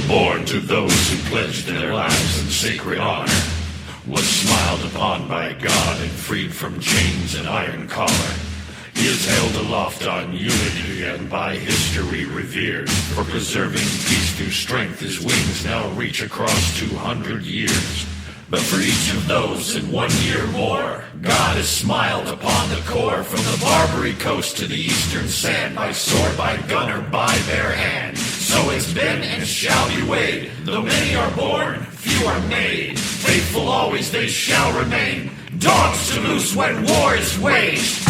Stillborn to those who pledged their lives in sacred honor, was smiled upon by God and freed from chains and iron collar. He is held aloft on unity and by history revered. For preserving peace through strength, his wings now reach across 200 years. But for each of those in 1 year more, God has smiled upon the core. From the Barbary coast to the eastern sand, by sword, by gun, or by bare hand. So it's been and shall be weighed. Though many are born, few are made. Faithful always they shall remain. Dogs to loose when war is waged.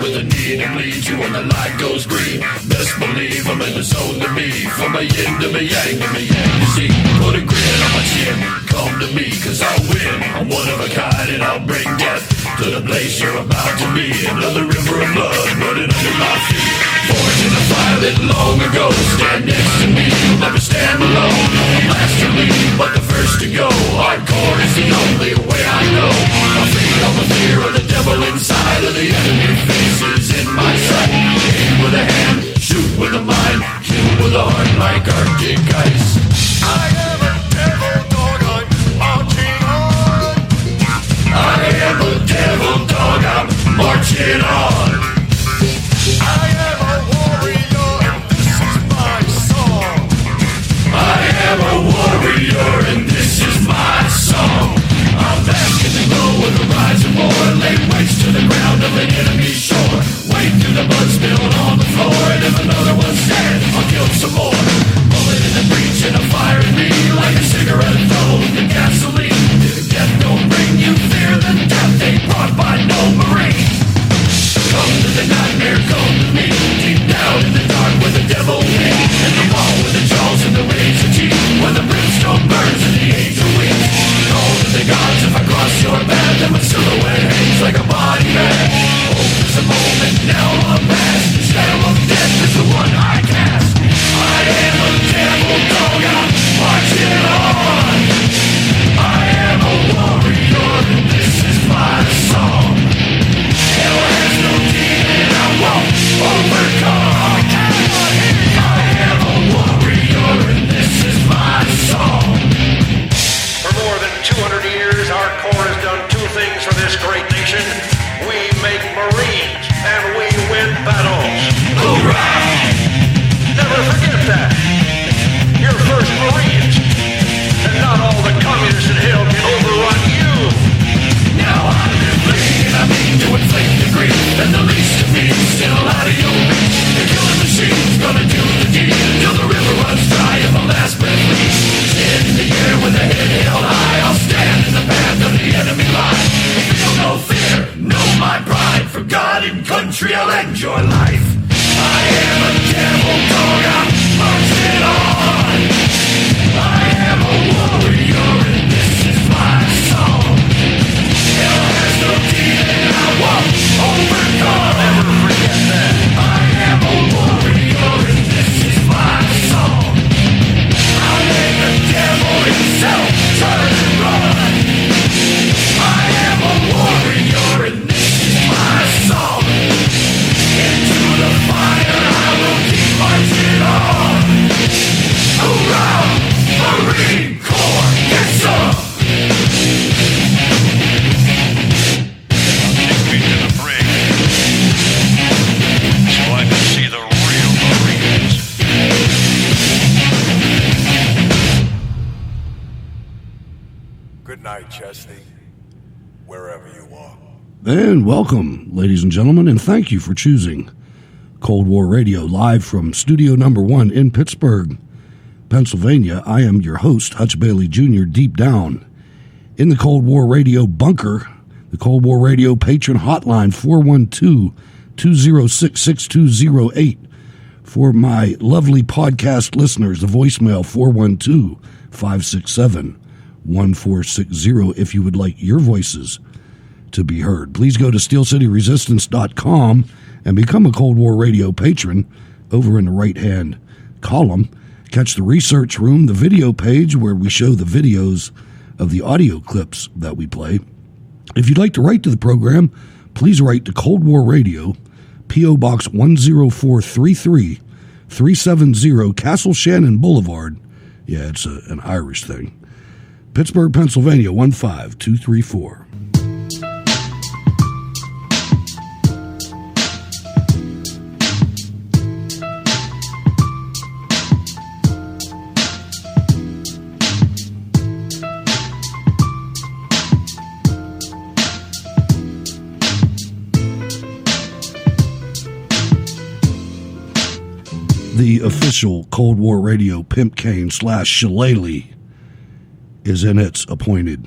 With a need to bleed you when the light goes green. Best believe I'm in the zone to be. From my yin to my yang to my yang to see. Put a grin on my chin, come to me, cause I'll win. I'm one of a kind and I'll bring death to the place you're about to be. Another river of blood running under my feet. Forged in a violet long ago. Stand next to me, you'll never stand alone. Last to leave, but the first to go. Hardcore is the only way I know. I'll feed on the fear of the devil inside of the enemy faces in my sight. Aim with a hand, shoot with a mind, kill with a heart like Arctic ice. I am a devil dog, I'm marching on. I am a devil dog, I'm marching on. I am a warrior and this is my song. I am a warrior and this is my song. I'm back in the glow of the rising war. Lay waste to the ground of an enemy shore. Wade through the blood spilled on the floor. And if another one's dead, I'll kill some more. Bullet in the breach and a fire in me. Like a cigarette thrown in gasoline. If death don't bring you fear, then death ain't brought by no marine. Come to the nightmare, come to me. Deep down in the dark where the devil lives. In the wall with the jaws and the rage of teeth. Where the brimstone burns and the angel weeps. Call to the gods if I cross your path. And my silhouette hangs like a body bag. Hope is a moment, now I'm past. The shadow of death is the one I cast. I am a devil dog, I'm marching on. I am a warrior and this is my song. Hell has no demon, I won't overcome. I am a warrior and this is my song. For more than 200 years, our Corps has done two things for this great nation. We make Marines and we win battles. Hoorah! Never forget that. You're first Marines, and not all the communists in hell can overrun you. Now I live free and I mean to inflict the grief. And the least of me is still out of your reach. The killing machine's gonna do the deed until the river runs dry and the last breath leaves. Stand in the air with a head held high. I'll stand in the path of the enemy line. Feel no fear, know my pride. For God and country I'll end your life. I am a devil dog, I'm marching on. I am a warrior and this is night, Chesney, wherever you are. And welcome, ladies and gentlemen, and thank you for choosing Cold War Radio live from Studio Number 1 in Pittsburgh, Pennsylvania. I am your host, Hutch Bailey Jr., deep down in the Cold War Radio bunker, the Cold War Radio patron hotline, 412-206-6208. For my lovely podcast listeners, the voicemail, 412-567-1460, if you would like your voices to be heard. Please go to steelcityresistance.com and become a Cold War Radio patron over in the right-hand column. Catch the research room, the video page where we show the videos of the audio clips that we play. If you'd like to write to the program, please write to Cold War Radio, P.O. Box 10433, 370 Castle Shannon Boulevard. Yeah, it's an Irish thing. Pittsburgh, Pennsylvania, 15234. The official Cold War Radio pimp cane / shillelagh is in its appointed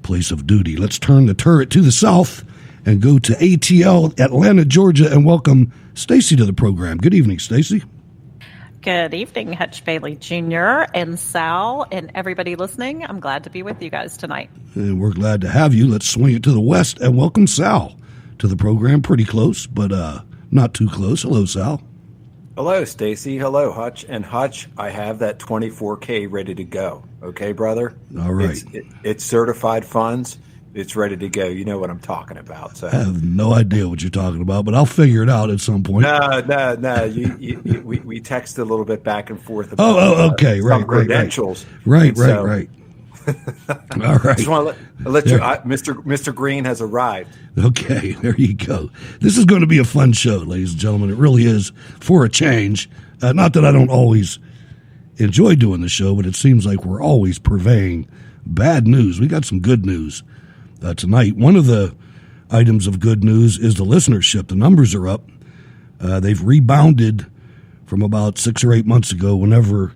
place of duty. Let's turn the turret to the south and go to ATL, Atlanta, Georgia, and welcome Stacy to the program. Good evening, Stacy. Good evening, Hutch Bailey Jr. and Sal and everybody listening. I'm glad to be with you guys tonight. And we're glad to have you. Let's swing it to the west and welcome Sal to the program. Pretty close, but not too close. Hello, Sal. Hello, Stacy. Hello, Hutch. And Hutch, I have that 24K ready to go. Okay, brother? All right. It's certified funds. It's ready to go. You know what I'm talking about. So I have no idea what you're talking about, but I'll figure it out at some point. No. We texted a little bit back and forth about okay. Right, credentials. Right. All right. Just want to let you, Mr. Green has arrived. Okay, there you go. This is going to be a fun show, ladies and gentlemen. It really is, for a change. Not that I don't always enjoy doing the show, but it seems like we're always purveying bad news. We got some good news tonight. One of the items of good news is the listenership. The numbers are up. They've rebounded from about 6 or 8 months ago whenever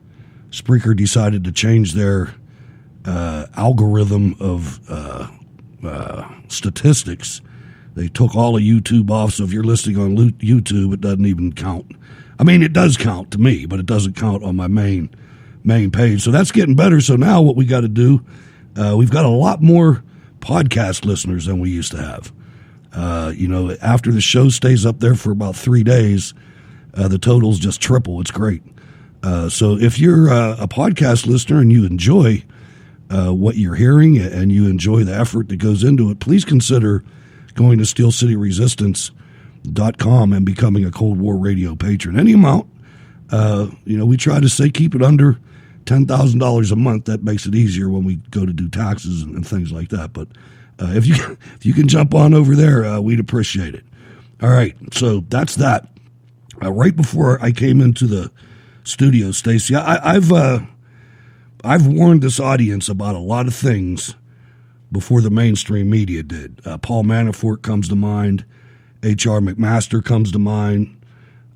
Spreaker decided to change their algorithm of statistics. They took all of YouTube off, so if you're listening on YouTube, it doesn't even count. I mean, it does count to me, but it doesn't count on my main page. So that's getting better. So now what we got to do, we've got a lot more podcast listeners than we used to have. After the show stays up there for about 3 days, the totals just triple. It's great. So if you're a podcast listener and you enjoy what you're hearing and you enjoy the effort that goes into it, please consider going to steelcityresistance.com and becoming a Cold War Radio patron. Any amount. We try to say keep it under $10,000 a month. That makes it easier when we go to do taxes and things like that. But if you can jump on over there, we'd appreciate it. All right, so that's that. Right before I came into the studio, Stacy, I've warned this audience about a lot of things before the mainstream media did. Paul Manafort comes to mind. H.R. McMaster comes to mind.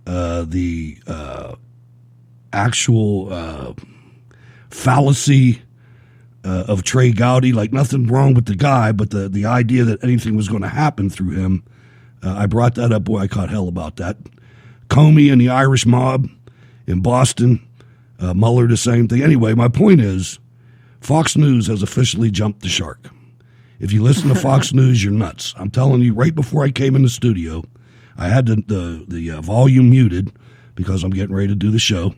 The actual fallacy of Trey Gowdy, like nothing wrong with the guy, but the idea that anything was going to happen through him. I brought that up. Boy, I caught hell about that. Comey and the Irish mob in Boston. Mueller, the same thing. Anyway, my point is, Fox News has officially jumped the shark. If you listen to Fox News, you're nuts. I'm telling you, right before I came in the studio, I had the volume muted because I'm getting ready to do the show.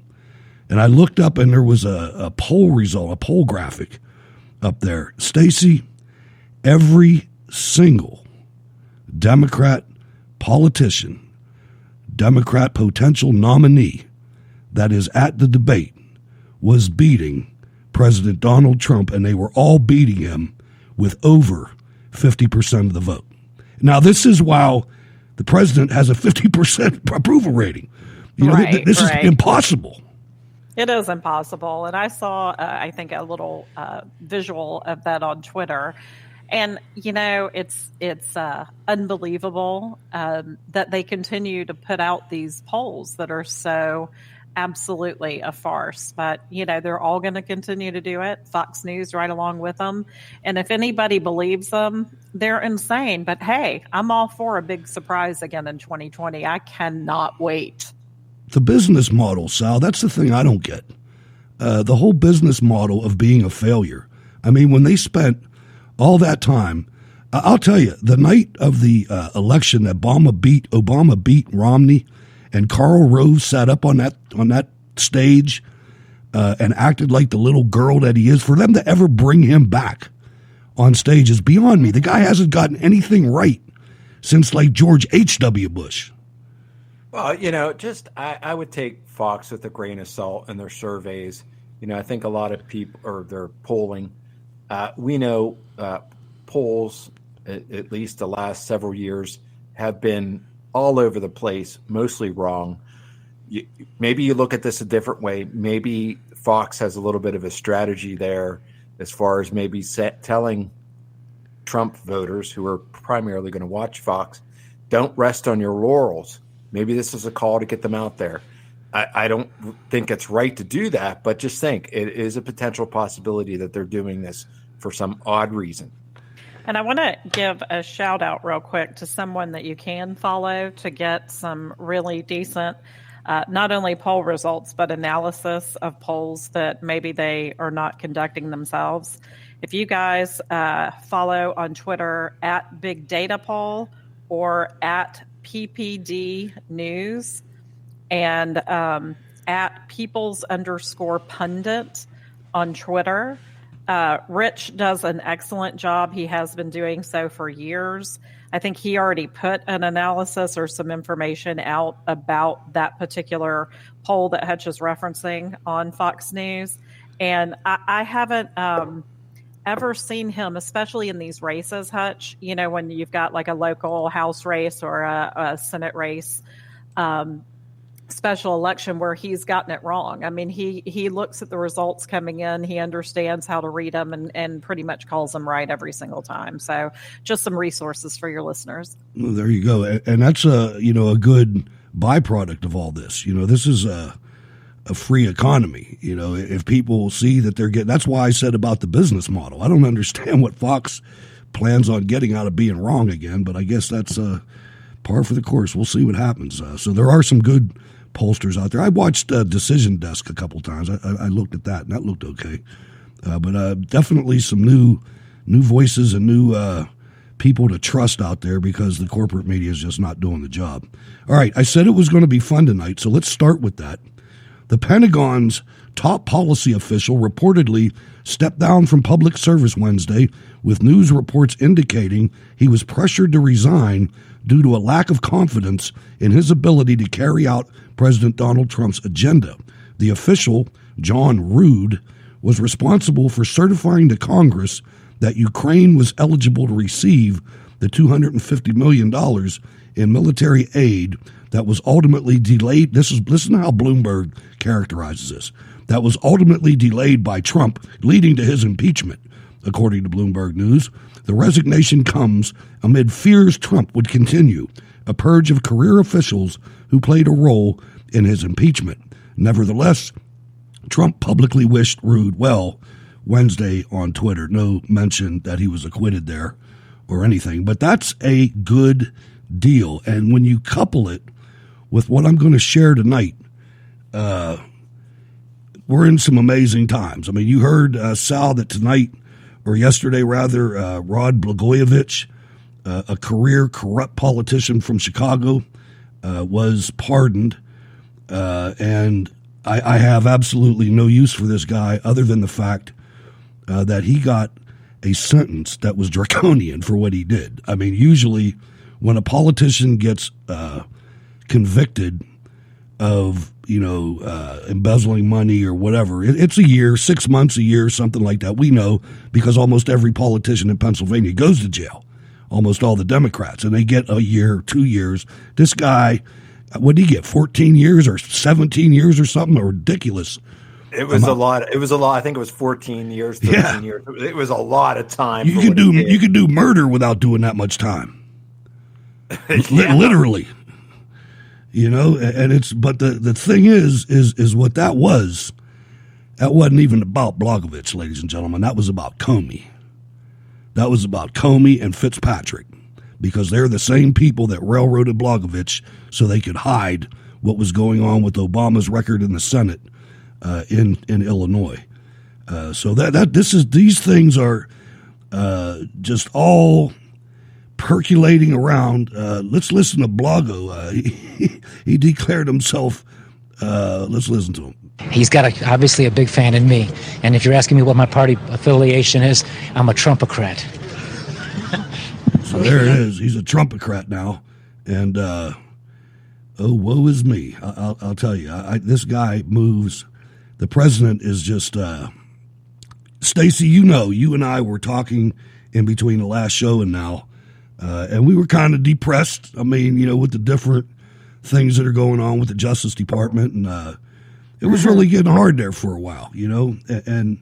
And I looked up and there was a poll result, a poll graphic up there. Stacy, every single Democrat politician, Democrat potential nominee that is at the debate was beating President Donald Trump, and they were all beating him with over 50% of the vote. Now, this is while the president has a 50% approval rating. This is impossible. It is impossible. And I saw, I think, a little visual of that on Twitter. And, it's unbelievable that they continue to put out these polls that are so absolutely a farce. But, they're all going to continue to do it. Fox News right along with them. And if anybody believes them, they're insane. But hey, I'm all for a big surprise again in 2020. I cannot wait. The business model, Sal, that's the thing I don't get. The whole business model of being a failure. I mean, when they spent all that time, I'll tell you, the night of the election that Obama beat Romney, and Karl Rove sat up on that stage and acted like the little girl that he is, for them to ever bring him back on stage is beyond me. The guy hasn't gotten anything right since like George H.W. Bush. Well, I would take Fox with a grain of salt in their surveys. I think a lot of people, or their polling, we know polls, at least the last several years, have been all over the place, mostly wrong. Maybe you look at this a different way. Maybe Fox has a little bit of a strategy there as far as maybe telling Trump voters who are primarily going to watch Fox, don't rest on your laurels. Maybe this is a call to get them out there. I don't think it's right to do that, but just think it is a potential possibility that they're doing this for some odd reason. And I want to give a shout out real quick to someone that you can follow to get some really decent, not only poll results, but analysis of polls that maybe they are not conducting themselves. If you guys follow on Twitter at Big Data Poll or at PPD News and at Peoples_Pundit on Twitter. Rich does an excellent job. He has been doing so for years. I think he already put an analysis or some information out about that particular poll that Hutch is referencing on Fox News. And I haven't ever seen him, especially in these races, Hutch, when you've got like a local House race or a Senate race, special election, where he's gotten it wrong. I mean, he looks at the results coming in, he understands how to read them, and pretty much calls them right every single time. So just some resources for your listeners. Well, there you go. And that's a good byproduct of all this. This is a free economy. If people see that they're getting, that's why I said about the business model. I don't understand what Fox plans on getting out of being wrong again, but I guess that's par for the course. We'll see what happens. So there are some good pollsters out there. I watched Decision Desk a couple times. I looked at that, and that looked okay. But definitely some new voices and new people to trust out there, because the corporate media is just not doing the job. All right, I said it was going to be fun tonight, so let's start with that. The Pentagon's top policy official reportedly stepped down from public service Wednesday, with news reports indicating he was pressured to resign due to a lack of confidence in his ability to carry out President Donald Trump's agenda. The official, John Rood, was responsible for certifying to Congress that Ukraine was eligible to receive the $250 million in military aid that was ultimately delayed. Listen to how Bloomberg characterizes this. That was ultimately delayed by Trump, leading to his impeachment. According to Bloomberg News, the resignation comes amid fears Trump would continue a purge of career officials who played a role in his impeachment. Nevertheless, Trump publicly wished Rood well Wednesday on Twitter. No mention that he was acquitted there or anything, but that's a good deal. And when you couple it with what I'm going to share tonight, we're in some amazing times. I mean, you heard, Sal, that tonight, or yesterday rather, Rod Blagojevich, a career corrupt politician from Chicago, was pardoned. And I have absolutely no use for this guy other than the fact that he got a sentence that was draconian for what he did. I mean, usually when a politician gets convicted of, embezzling money or whatever, it's a year, 6 months, a year, something like that. We know because almost every politician in Pennsylvania goes to jail, almost all the Democrats, and they get a year, 2 years. This guy, what did he get, 14 years or 17 years or something? A ridiculous It was a lot. It was a lot. I think it was 14 years, 13 years. It was a lot of time. You can do murder without doing that much time. Literally. You know, and but the thing is what that wasn't even about Blagojevich, ladies and gentlemen. That was about Comey. That was about Comey and Fitzpatrick, because they're the same people that railroaded Blagojevich so they could hide what was going on with Obama's record in the Senate in Illinois. So these things are just all percolating around. Let's listen to Blago. He declared himself. Let's listen to him. He's got obviously a big fan in me. And if you're asking me what my party affiliation is, I'm a Trumpocrat. So there it is. He's a Trumpocrat now. And, oh, woe is me. I'll tell you. This guy moves. The president is just, Stacy, you and I were talking in between the last show and now. And we were kind of depressed. I mean, with the different things that are going on with the Justice Department. And, it was really getting hard there for a while, and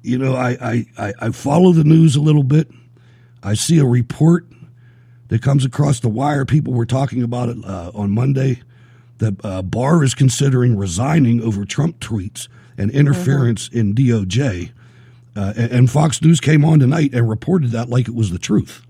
I follow the news a little bit. I see a report that comes across the wire. People were talking about it on Monday, that Barr is considering resigning over Trump tweets and interference in DOJ. And Fox News came on tonight and reported that like it was the truth.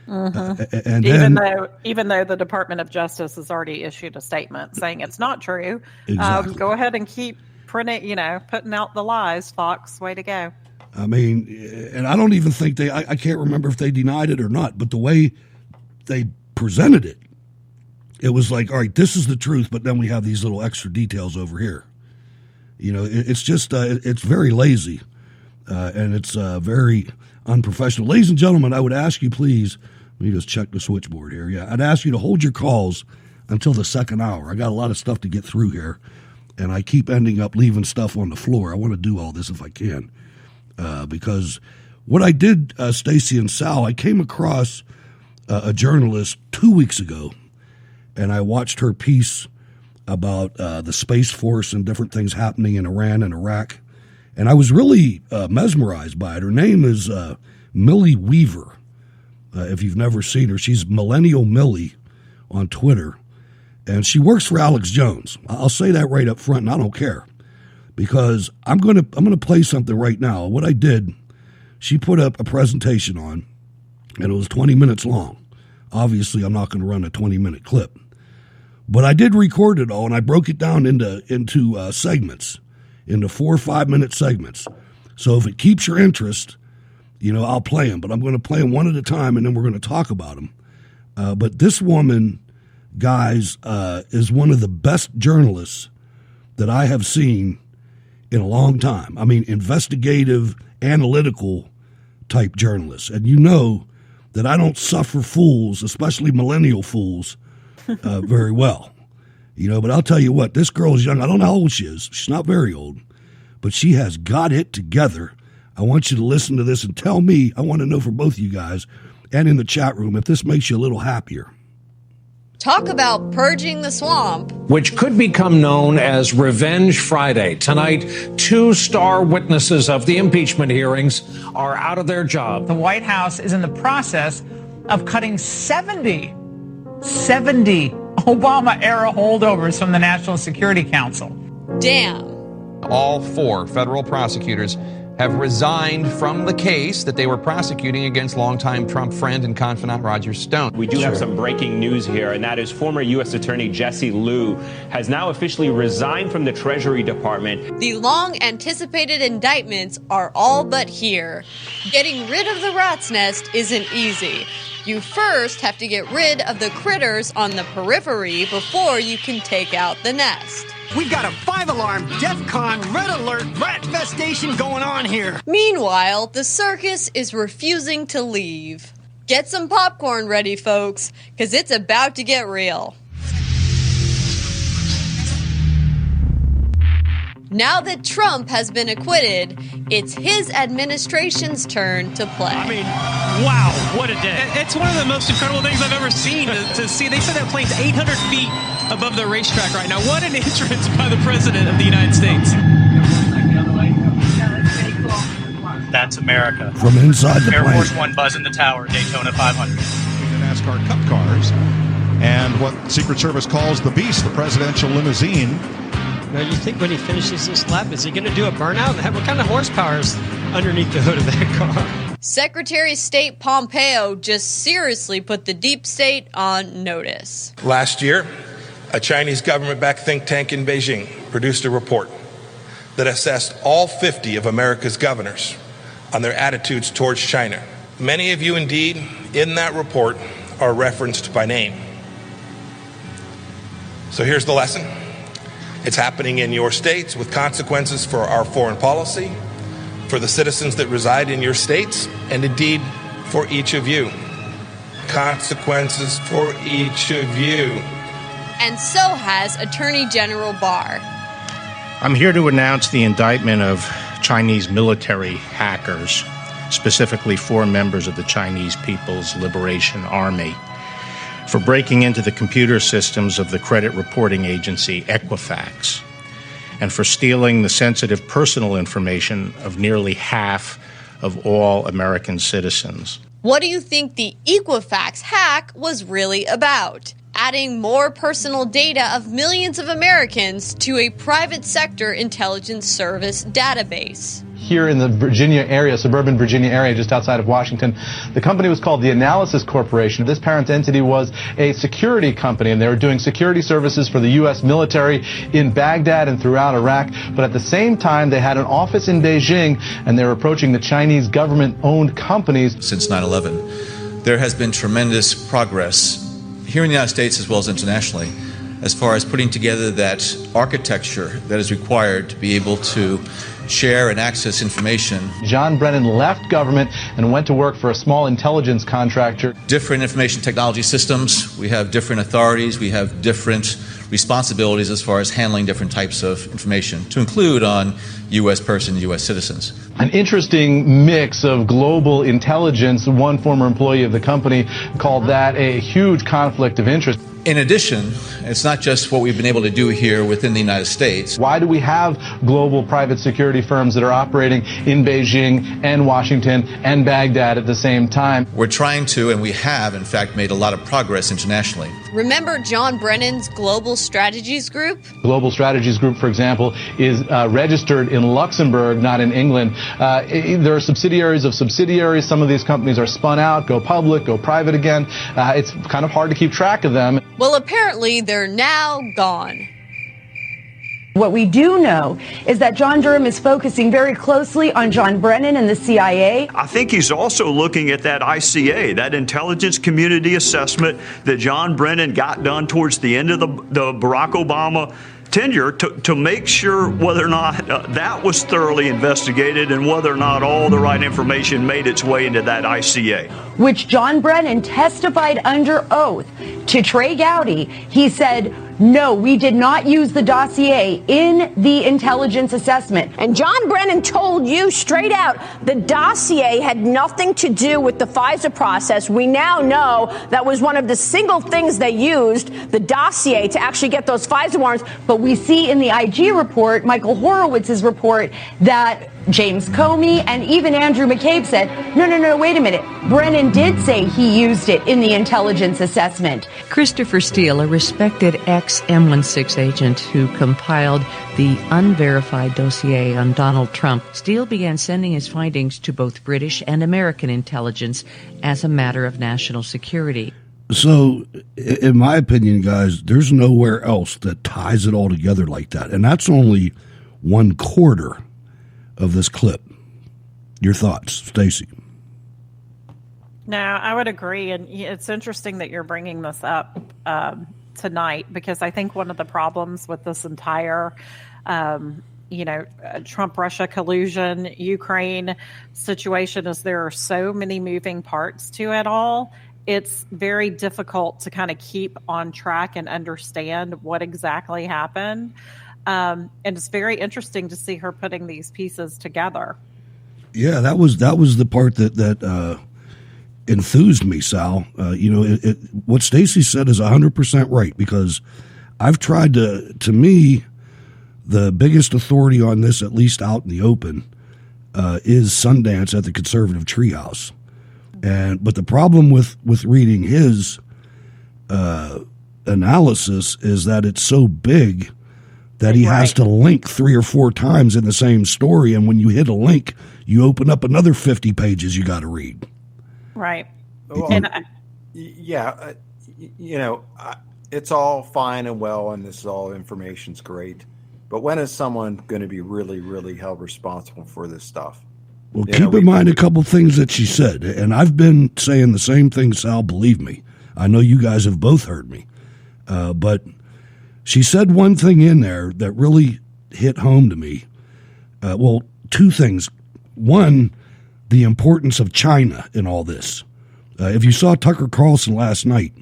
And even though the Department of Justice has already issued a statement saying it's not true, exactly. Go ahead and keep putting out the lies. Fox, way to go. I mean, and I don't even think I can't remember if they denied it or not, but the way they presented it, it was like, all right, this is the truth, but then we have these little extra details over here. It's just it's very lazy, and it's very unprofessional. Ladies and gentlemen, I would ask you, please. Let me just check the switchboard here. Yeah, I'd ask you to hold your calls until the second hour. I got a lot of stuff to get through here, and I keep ending up leaving stuff on the floor. I want to do all this if I can, because what I did, Stacy and Sal, I came across a journalist 2 weeks ago, and I watched her piece about the Space Force and different things happening in Iran and Iraq, and I was really mesmerized by it. Her name is Millie Weaver. If you've never seen her, she's Millennial Millie on Twitter, and she works for Alex Jones. I'll say that right up front, and I don't care, because I'm gonna play something right now. What I did, she put up a presentation on, and it was 20 minutes long. Obviously, I'm not going to run a 20-minute clip, but I did record it all, and I broke it down into segments, into 4 or 5 minute segments. So if it keeps your interest, I'll play them, but I'm going to play them one at a time, and then we're going to talk about them. But this woman, guys, is one of the best journalists that I have seen in a long time. I mean, investigative, analytical type journalists. And that I don't suffer fools, especially millennial fools, very well. But I'll tell you what, this girl is young. I don't know how old she is. She's not very old, but she has got it together. I want you to listen to this and tell me, I want to know from both of you guys and in the chat room if this makes you a little happier. Talk about purging the swamp. Which could become known as Revenge Friday. Tonight, 2 star witnesses of the impeachment hearings are out of their job. The White House is in the process of cutting 70 Obama-era holdovers from the National Security Council. Damn. All 4 federal prosecutors have resigned from the case that they were prosecuting against longtime Trump friend and confidant Roger Stone. We do have some breaking news here, and that is former U.S. Attorney Jesse Liu has now officially resigned from the Treasury Department. The long-anticipated indictments are all but here. Getting rid of the rat's nest isn't easy. You first have to get rid of the critters on the periphery before you can take out the nest. We've got a 5-alarm DEFCON red alert rat infestation going on here. Meanwhile, the circus is refusing to leave. Get some popcorn ready, folks, because it's about to get real. Now that Trump has been acquitted, it's his administration's turn to play. I mean, wow, what a day. It's one of the most incredible things I've ever seen to see. They said that plane's 800 feet above the racetrack right now. What an entrance by the President of the United States. That's America. From inside the Air plane. Force One buzzing the tower, Daytona 500. The NASCAR Cup cars and what Secret Service calls the Beast, the presidential limousine. Now, you think when he finishes this lap, is he going to do a burnout? What kind of horsepower is underneath the hood of that car? Secretary of State Pompeo just seriously put the deep state on notice. Last year, a Chinese government-backed think tank in Beijing produced a report that assessed all 50 of America's governors on their attitudes towards China. Many of you, indeed, in that report are referenced by name. So here's the lesson. It's happening in your states with consequences for our foreign policy, for the citizens that reside in your states, and indeed for each of you. Consequences for each of you. And so has Attorney General Barr. I'm here to announce the indictment of Chinese military hackers, specifically 4 members of the Chinese People's Liberation Army, for breaking into the computer systems of the credit reporting agency Equifax, and for stealing the sensitive personal information of nearly half of all American citizens. What do you think the Equifax hack was really about? Adding more personal data of millions of Americans to a private sector intelligence service database. Here in the Virginia area, suburban Virginia area, just outside of Washington, the company was called the Analysis Corporation. This parent entity was a security company, and they were doing security services for the U.S. military in Baghdad and throughout Iraq. But at the same time, they had an office in Beijing, and they were approaching the Chinese government-owned companies. Since 9/11, there has been tremendous progress here in the United States as well as internationally as far as putting together that architecture that is required to be able to share and access information. John Brennan left government and went to work for a small intelligence contractor. Different information technology systems, we have different authorities, we have different responsibilities as far as handling different types of information, to include on U.S. persons, U.S. citizens. An interesting mix of global intelligence. One former employee of the company called that a huge conflict of interest. In addition, it's not just what we've been able to do here within the United States. Why do we have global private security firms that are operating in Beijing and Washington and Baghdad at the same time? We're trying to, and we have, in fact, made a lot of progress internationally. Remember John Brennan's Global Strategies Group? Global Strategies Group, for example, is registered in Luxembourg, not in England. There are subsidiaries of subsidiaries. Some of these companies are spun out, go public, go private again. It's kind of hard to keep track of them. Well, apparently they're now gone. What we do know is that John Durham is focusing very closely on John Brennan and the CIA. I think he's also looking at that ICA, that intelligence community assessment that John Brennan got done towards the end of the Barack Obama tenure to make sure whether or not that was thoroughly investigated and whether or not all the right information made its way into that ICA. Which John Brennan testified under oath to Trey Gowdy. He said, no, we did not use the dossier in the intelligence assessment. And John Brennan told you straight out the dossier had nothing to do with the FISA process. We now know that was one of the single things they used, the dossier, to actually get those FISA warrants. But we see in the IG report, Michael Horowitz's report, that James Comey and even Andrew McCabe said, no, wait a minute. Brennan did say he used it in the intelligence assessment. Christopher Steele, a respected ex-M16 agent who compiled the unverified dossier on Donald Trump, Steele began sending his findings to both British and American intelligence as a matter of national security. So, in my opinion, guys, there's nowhere else that ties it all together like that. And that's only 1/4 of this clip. Your thoughts, Stacy? No, I would agree. And it's interesting that you're bringing this up tonight, because I think one of the problems with this entire, Trump-Russia collusion, Ukraine situation is there are so many moving parts to it all. It's very difficult to kind of keep on track and understand what exactly happened. And it's very interesting to see her putting these pieces together. Yeah, that was the part that enthused me, Sal. What Stacy said is 100% right, because I've tried to me, the biggest authority on this, at least out in the open, is Sundance at the Conservative Treehouse. But the problem with reading his analysis is that it's so big that he has to link 3 or 4 times in the same story, and when you hit a link, you open up another 50 pages you got to read. Right. Well, it's all fine and well, and this is all information's great. But when is someone going to be really, really held responsible for this stuff? Well, keep in mind a couple things that she said, and I've been saying the same thing, Sal, believe me. I know you guys have both heard me. But she said one thing in there that really hit home to me. 2 things. One, the importance of China in all this. If you saw Tucker Carlson last night,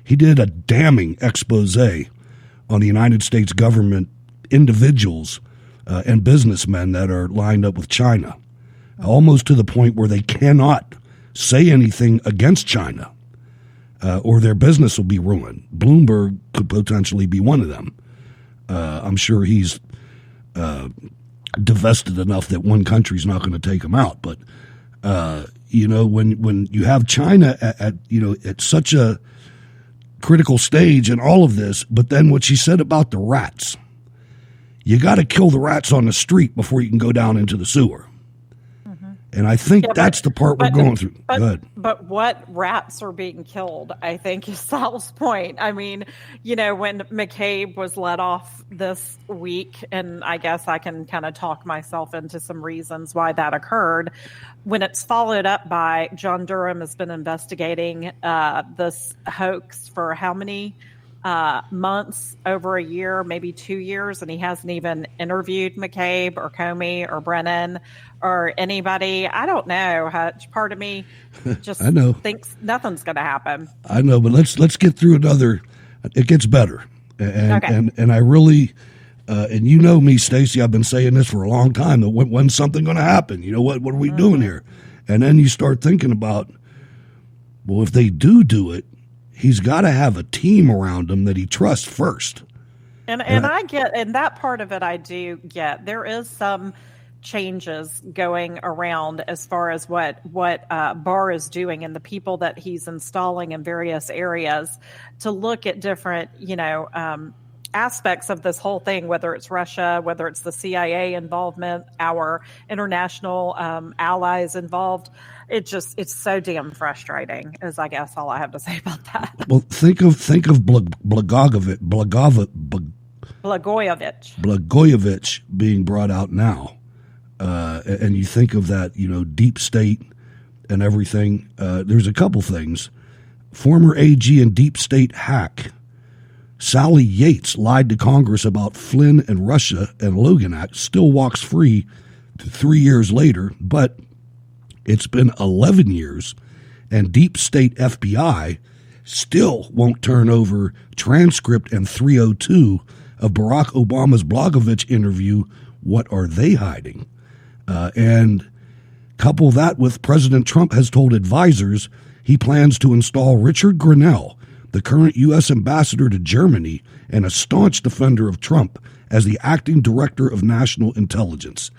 he did a damning expose on the United States government, individuals and businessmen that are lined up with China, almost to the point where they cannot say anything against China or their business will be ruined. Bloomberg could potentially be one of them. I'm sure he's divested enough that one country's not going to take him out. But, when you have China at such a critical stage in all of this, but then what she said about the rats, you got to kill the rats on the street before you can go down into the sewer. And I think that's the part we're going through. Go ahead. But what rats are being killed, I think, is Sal's point. I mean, when McCabe was let off this week, and I guess I can kind of talk myself into some reasons why that occurred, when it's followed up by John Durham has been investigating this hoax for how many months, over a year, maybe 2 years, and he hasn't even interviewed McCabe or Comey or Brennan or anybody. I don't know. Part of me just thinks nothing's going to happen. I know, but let's get through another. It gets better, and I really, and you know me, Stacy. I've been saying this for a long time. That when's something going to happen? What are we doing here? And then you start thinking about, well, if they do it, he's got to have a team around him that he trusts first. And I get, and that part of it I do get. There is some changes going around as far as what Barr is doing and the people that he's installing in various areas to look at different, aspects of this whole thing, whether it's Russia, whether it's the CIA involvement, our international allies involved. It's so damn frustrating, is I guess all I have to say about that. Well, think of Blagojevich being brought out now, and you think of that, deep state and everything. There's a couple things. Former AG and deep state hack Sally Yates lied to Congress about Flynn and Russia, and Logan Act still walks free 3 years later, but it's been 11 years, and deep state FBI still won't turn over transcript and 302 of Barack Obama's Blagojevich interview. What are they hiding? And couple that with President Trump has told advisors he plans to install Richard Grenell, the current U.S. ambassador to Germany and a staunch defender of Trump, as the acting director of national intelligence.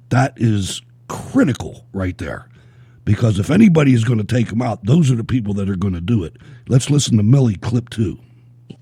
That is critical right there. Because if anybody is going to take him out, those are the people that are going to do it. Let's listen to Millie clip 2.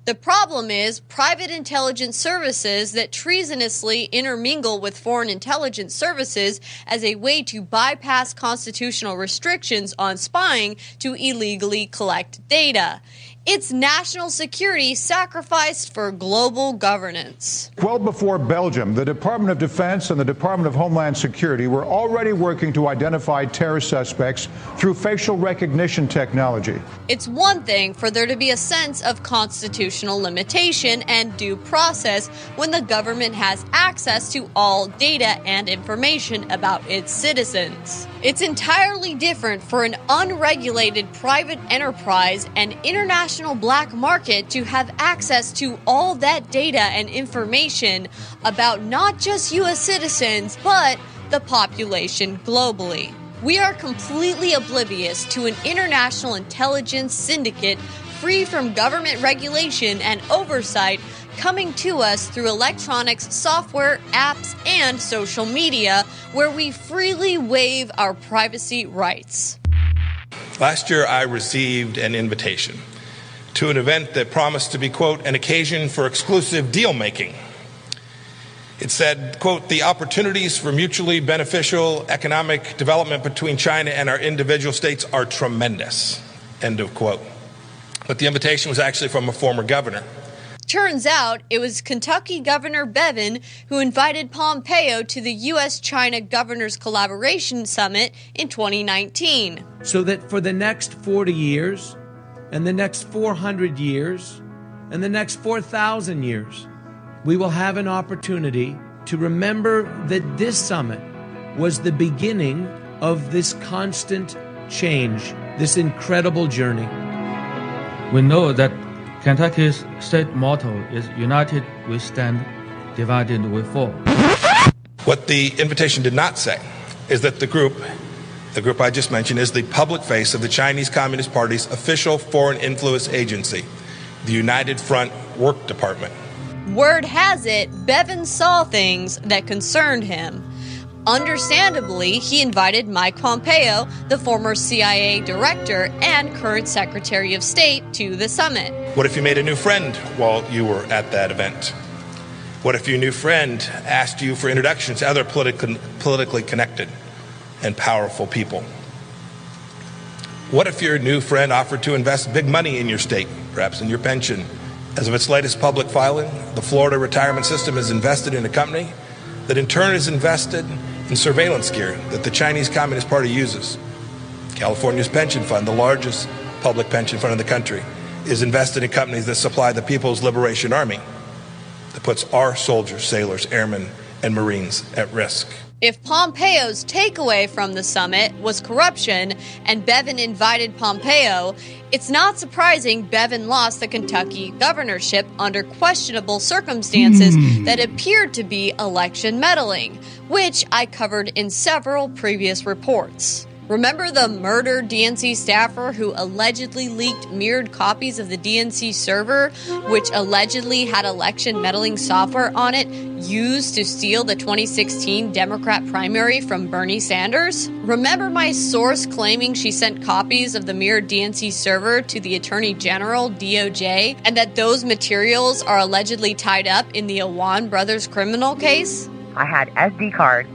The problem is private intelligence services that treasonously intermingle with foreign intelligence services as a way to bypass constitutional restrictions on spying to illegally collect data. It's national security sacrificed for global governance. Well before Belgium, the Department of Defense and the Department of Homeland Security were already working to identify terror suspects through facial recognition technology. It's one thing for there to be a sense of constitutional limitation and due process when the government has access to all data and information about its citizens. It's entirely different for an unregulated private enterprise and international black market to have access to all that data and information about not just U.S. citizens, but the population globally. We are completely oblivious to an international intelligence syndicate free from government regulation and oversight coming to us through electronics, software, apps, and social media, where we freely waive our privacy rights. Last year, I received an invitation to an event that promised to be, quote, an occasion for exclusive deal-making. It said, quote, the opportunities for mutually beneficial economic development between China and our individual states are tremendous, end of quote. But the invitation was actually from a former governor. Turns out it was Kentucky Governor Bevin who invited Pompeo to the U.S.-China Governors Collaboration Summit in 2019. So that for the next 40 years, and the next 400 years, and the next 4,000 years, we will have an opportunity to remember that this summit was the beginning of this constant change, this incredible journey. We know that Kentucky's state motto is united we stand, divided we fall. What the invitation did not say is that the group I just mentioned is the public face of the Chinese Communist Party's official foreign influence agency, the United Front Work Department. Word has it, Bevin saw things that concerned him. Understandably, he invited Mike Pompeo, the former CIA director and current Secretary of State, to the summit. What if you made a new friend while you were at that event? What if your new friend asked you for introductions to other politically connected and powerful people? What if your new friend offered to invest big money in your state, perhaps in your pension? As of its latest public filing, the Florida retirement system is invested in a company that in turn is invested in surveillance gear that the Chinese Communist Party uses. California's pension fund, the largest public pension fund in the country, is invested in companies that supply the People's Liberation Army, that puts our soldiers, sailors, airmen, and Marines at risk. If Pompeo's takeaway from the summit was corruption and Bevin invited Pompeo, it's not surprising Bevin lost the Kentucky governorship under questionable circumstances that appeared to be election meddling, which I covered in several previous reports. Remember the murdered DNC staffer who allegedly leaked mirrored copies of the DNC server, which allegedly had election meddling software on it used to steal the 2016 Democrat primary from Bernie Sanders? Remember my source claiming she sent copies of the mirrored DNC server to the Attorney General, DOJ, and that those materials are allegedly tied up in the Awan brothers criminal case? I had SD cards,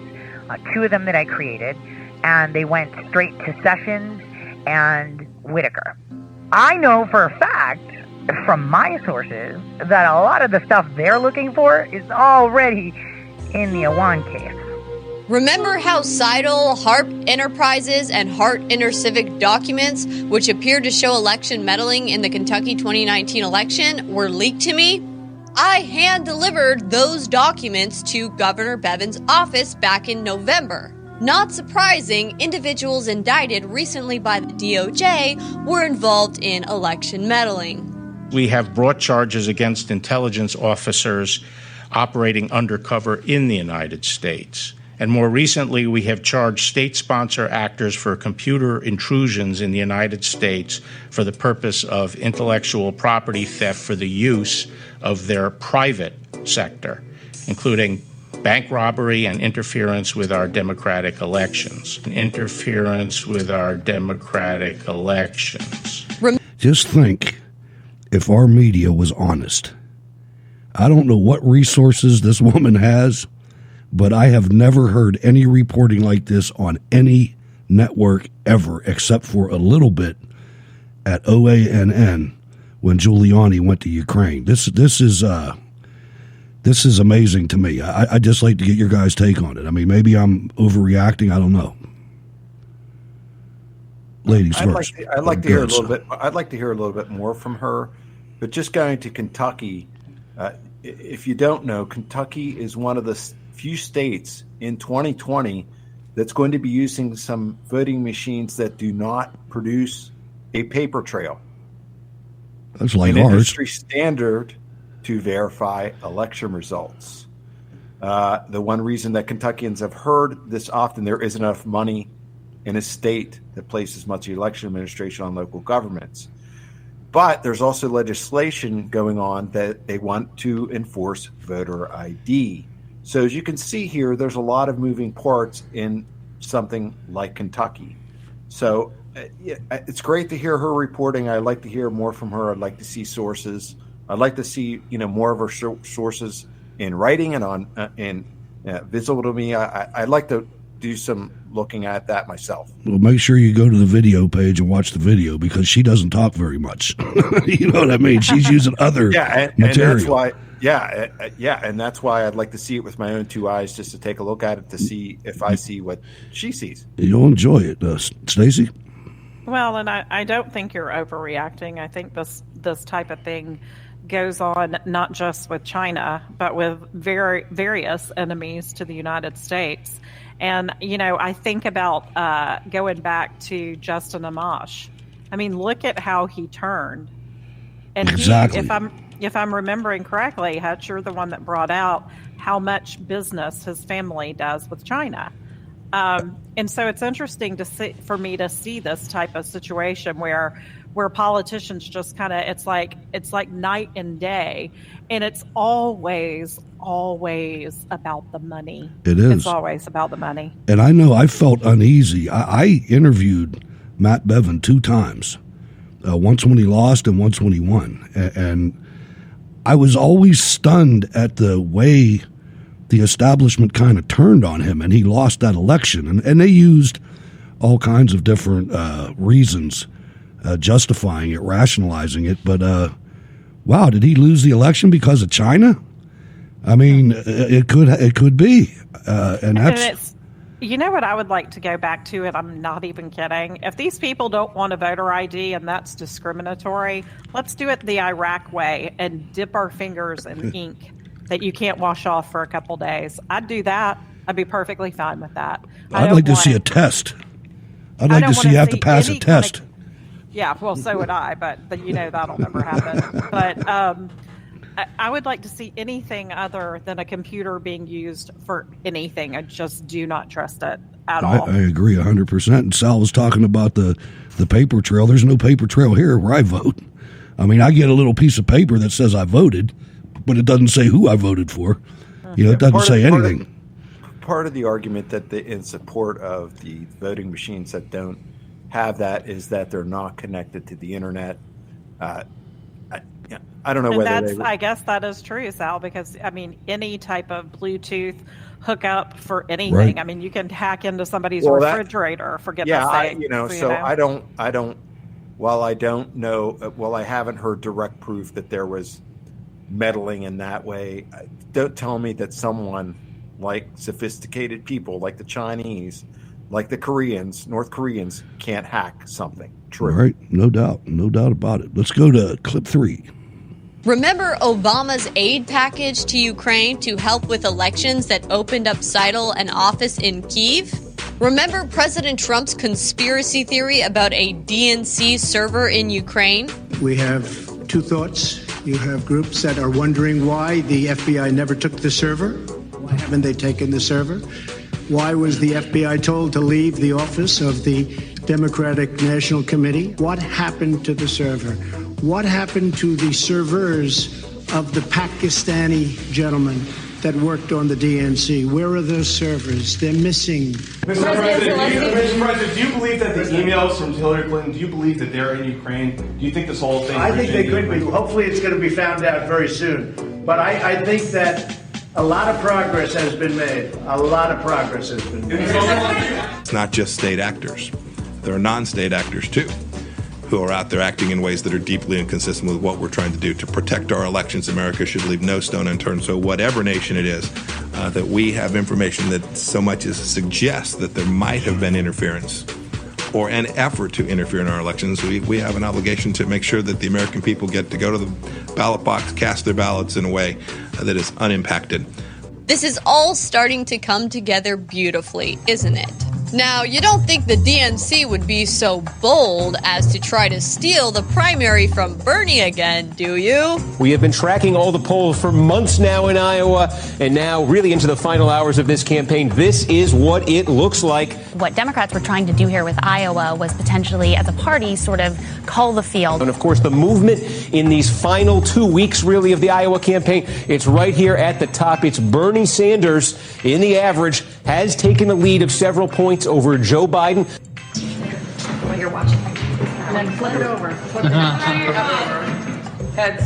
2 of them that I created, and they went straight to Sessions and Whitaker. I know for a fact from my sources that a lot of the stuff they're looking for is already in the Awan case. Remember how Seidel, Harp Enterprises, and Hart Intercivic documents, which appeared to show election meddling in the Kentucky 2019 election, were leaked to me? I hand-delivered those documents to Governor Bevin's office back in November. Not surprising, individuals indicted recently by the DOJ were involved in election meddling. We have brought charges against intelligence officers operating undercover in the United States. And more recently, we have charged state-sponsor actors for computer intrusions in the United States for the purpose of intellectual property theft for the use of their private sector, including bank robbery and interference with our democratic elections. Just think if our media was honest. I don't know what resources this woman has, but I have never heard any reporting like this on any network ever, except for a little bit at OANN when Giuliani went to Ukraine. This is amazing to me. I'd just like to get your guys' take on it. I mean, maybe I'm overreacting. I don't know. Ladies first. I'd like to hear a little bit. I'd like to hear a little bit more from her. But just going to Kentucky, if you don't know, Kentucky is one of the few states in 2020 that's going to be using some voting machines that do not produce a paper trail. That's like an ours. Industry standard to verify election results. The one reason that Kentuckians have heard this often, there isn't enough money in a state that places much election administration on local governments. But there's also legislation going on that they want to enforce voter ID. So as you can see here, there's a lot of moving parts in something like Kentucky. So it's great to hear her reporting. I'd like to hear more from her. I'd like to see sources. I'd like to see more of her sources in writing and on visible to me. I'd like to do some looking at that myself. Well, make sure you go to the video page and watch the video, because she doesn't talk very much. You know what I mean? She's using other material. And that's why. And that's why I'd like to see it with my own two eyes, just to take a look at it to see if I see what she sees. You'll enjoy it, Stacy. Well, and I don't think you're overreacting. I think this type of thing goes on not just with China, but with various enemies to the United States. And, I think about going back to Justin Amash. I mean, look at how he turned. And exactly. If I'm remembering correctly, Hutch, you're the one that brought out how much business his family does with China. And so it's interesting for me to see this type of situation where politicians just kind of, it's like night and day, and it's always about the money. It is. It's always about the money. And I know I felt uneasy. I interviewed Matt Bevin 2 times, once when he lost and once when he won. And I was always stunned at the way the establishment kind of turned on him, and he lost that election. And they used all kinds of different reasons, justifying it, rationalizing it. But, wow, did he lose the election because of China? I mean, it could be. And that's... You know what I would like to go back to, and I'm not even kidding? If these people don't want a voter ID and that's discriminatory, let's do it the Iraq way and dip our fingers in ink that you can't wash off for a couple days. I'd do that. I'd be perfectly fine with that. I'd like to see a test. I'd like to see you have to pass a test. Yeah, well, so would I, but that'll never happen. But I would like to see anything other than a computer being used for anything. I just do not trust it at all. I agree 100%. And Sal was talking about the paper trail. There's no paper trail here where I vote. I mean, I get a little piece of paper that says I voted, but it doesn't say who I voted for. It doesn't say anything. Part of the argument that in support of the voting machines that don't have that is that they're not connected to the internet. I don't know whether I guess that is true, Sal, because any type of Bluetooth hookup for anything. Right. I mean, you can hack into somebody's refrigerator. For goodness sake. I don't. While I don't know, I haven't heard direct proof that there was meddling in that way. Don't tell me that someone like sophisticated people, like the Chinese, like the Koreans, North Koreans, can't hack something. True. Right. No doubt about it. Let's go to clip 3. Remember Obama's aid package to Ukraine to help with elections that opened up Seidel an office in Kyiv? Remember President Trump's conspiracy theory about a DNC server in Ukraine? We have 2 thoughts. You have groups that are wondering why the FBI never took the server. Why haven't they taken the server? Why was the FBI told to leave the office of the Democratic National Committee? What happened to the server? What happened to the servers of the Pakistani gentlemen that worked on the DNC? Where are those servers? They're missing. Mr. President, do you believe that the emails from Hillary Clinton, do you believe that they're in Ukraine? Do you think this whole thing... I think they could be. Hopefully it's going to be found out very soon. But I think that a lot of progress has been made. A lot of progress has been made. It's not just state actors. There are non-state actors, too, who are out there acting in ways that are deeply inconsistent with what we're trying to do to protect our elections. America should leave no stone unturned. So whatever nation it is, that we have information that so much as suggests that there might have been interference or an effort to interfere in our elections, we have an obligation to make sure that the American people get to go to the ballot box, cast their ballots in a way that is unimpacted. This is all starting to come together beautifully, isn't it? Now, you don't think the DNC would be so bold as to try to steal the primary from Bernie again, do you? We have been tracking all the polls for months now in Iowa, and now really into the final hours of this campaign, this is what it looks like. What Democrats were trying to do here with Iowa was potentially, as a party, sort of cull the field. And of course, the movement in these final 2 weeks, really, of the Iowa campaign, it's right here at the top. It's Bernie Sanders, in the average, has taken a lead of several points over Joe Biden. While you're watching. And then flip it over. Flip it over. Heads.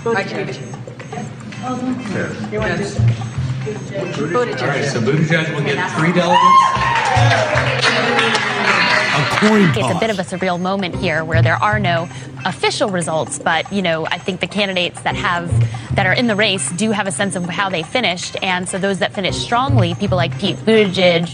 Buttigieg. You want to do Buttigieg. All right, so Buttigieg will get 3 delegates. It's a bit of a surreal moment here where there are no official results, but I think the candidates that are in the race do have a sense of how they finished, and so those that finished strongly, people like Pete Buttigieg.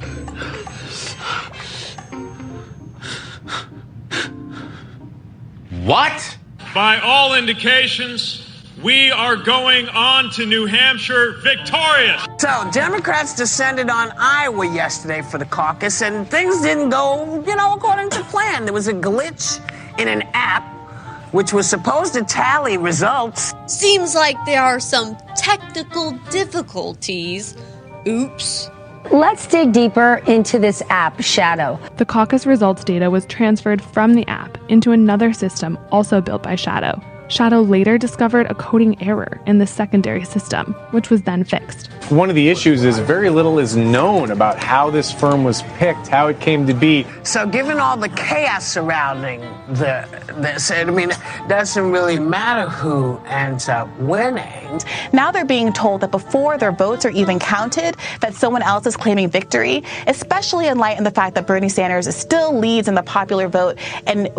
What? By all indications, we are going on to New Hampshire victorious. So, Democrats descended on Iowa yesterday for the caucus, and things didn't go, according to plan. There was a glitch in an app which was supposed to tally results. Seems like there are some technical difficulties. Oops. Let's dig deeper into this app, Shadow. The caucus results data was transferred from the app into another system also built by Shadow. Shadow later discovered a coding error in the secondary system, which was then fixed. One of the issues is very little is known about how this firm was picked, how it came to be. So given all the chaos surrounding this, it doesn't really matter who ends up winning. Now they're being told that before their votes are even counted, that someone else is claiming victory, especially in light of the fact that Bernie Sanders still leads in the popular vote and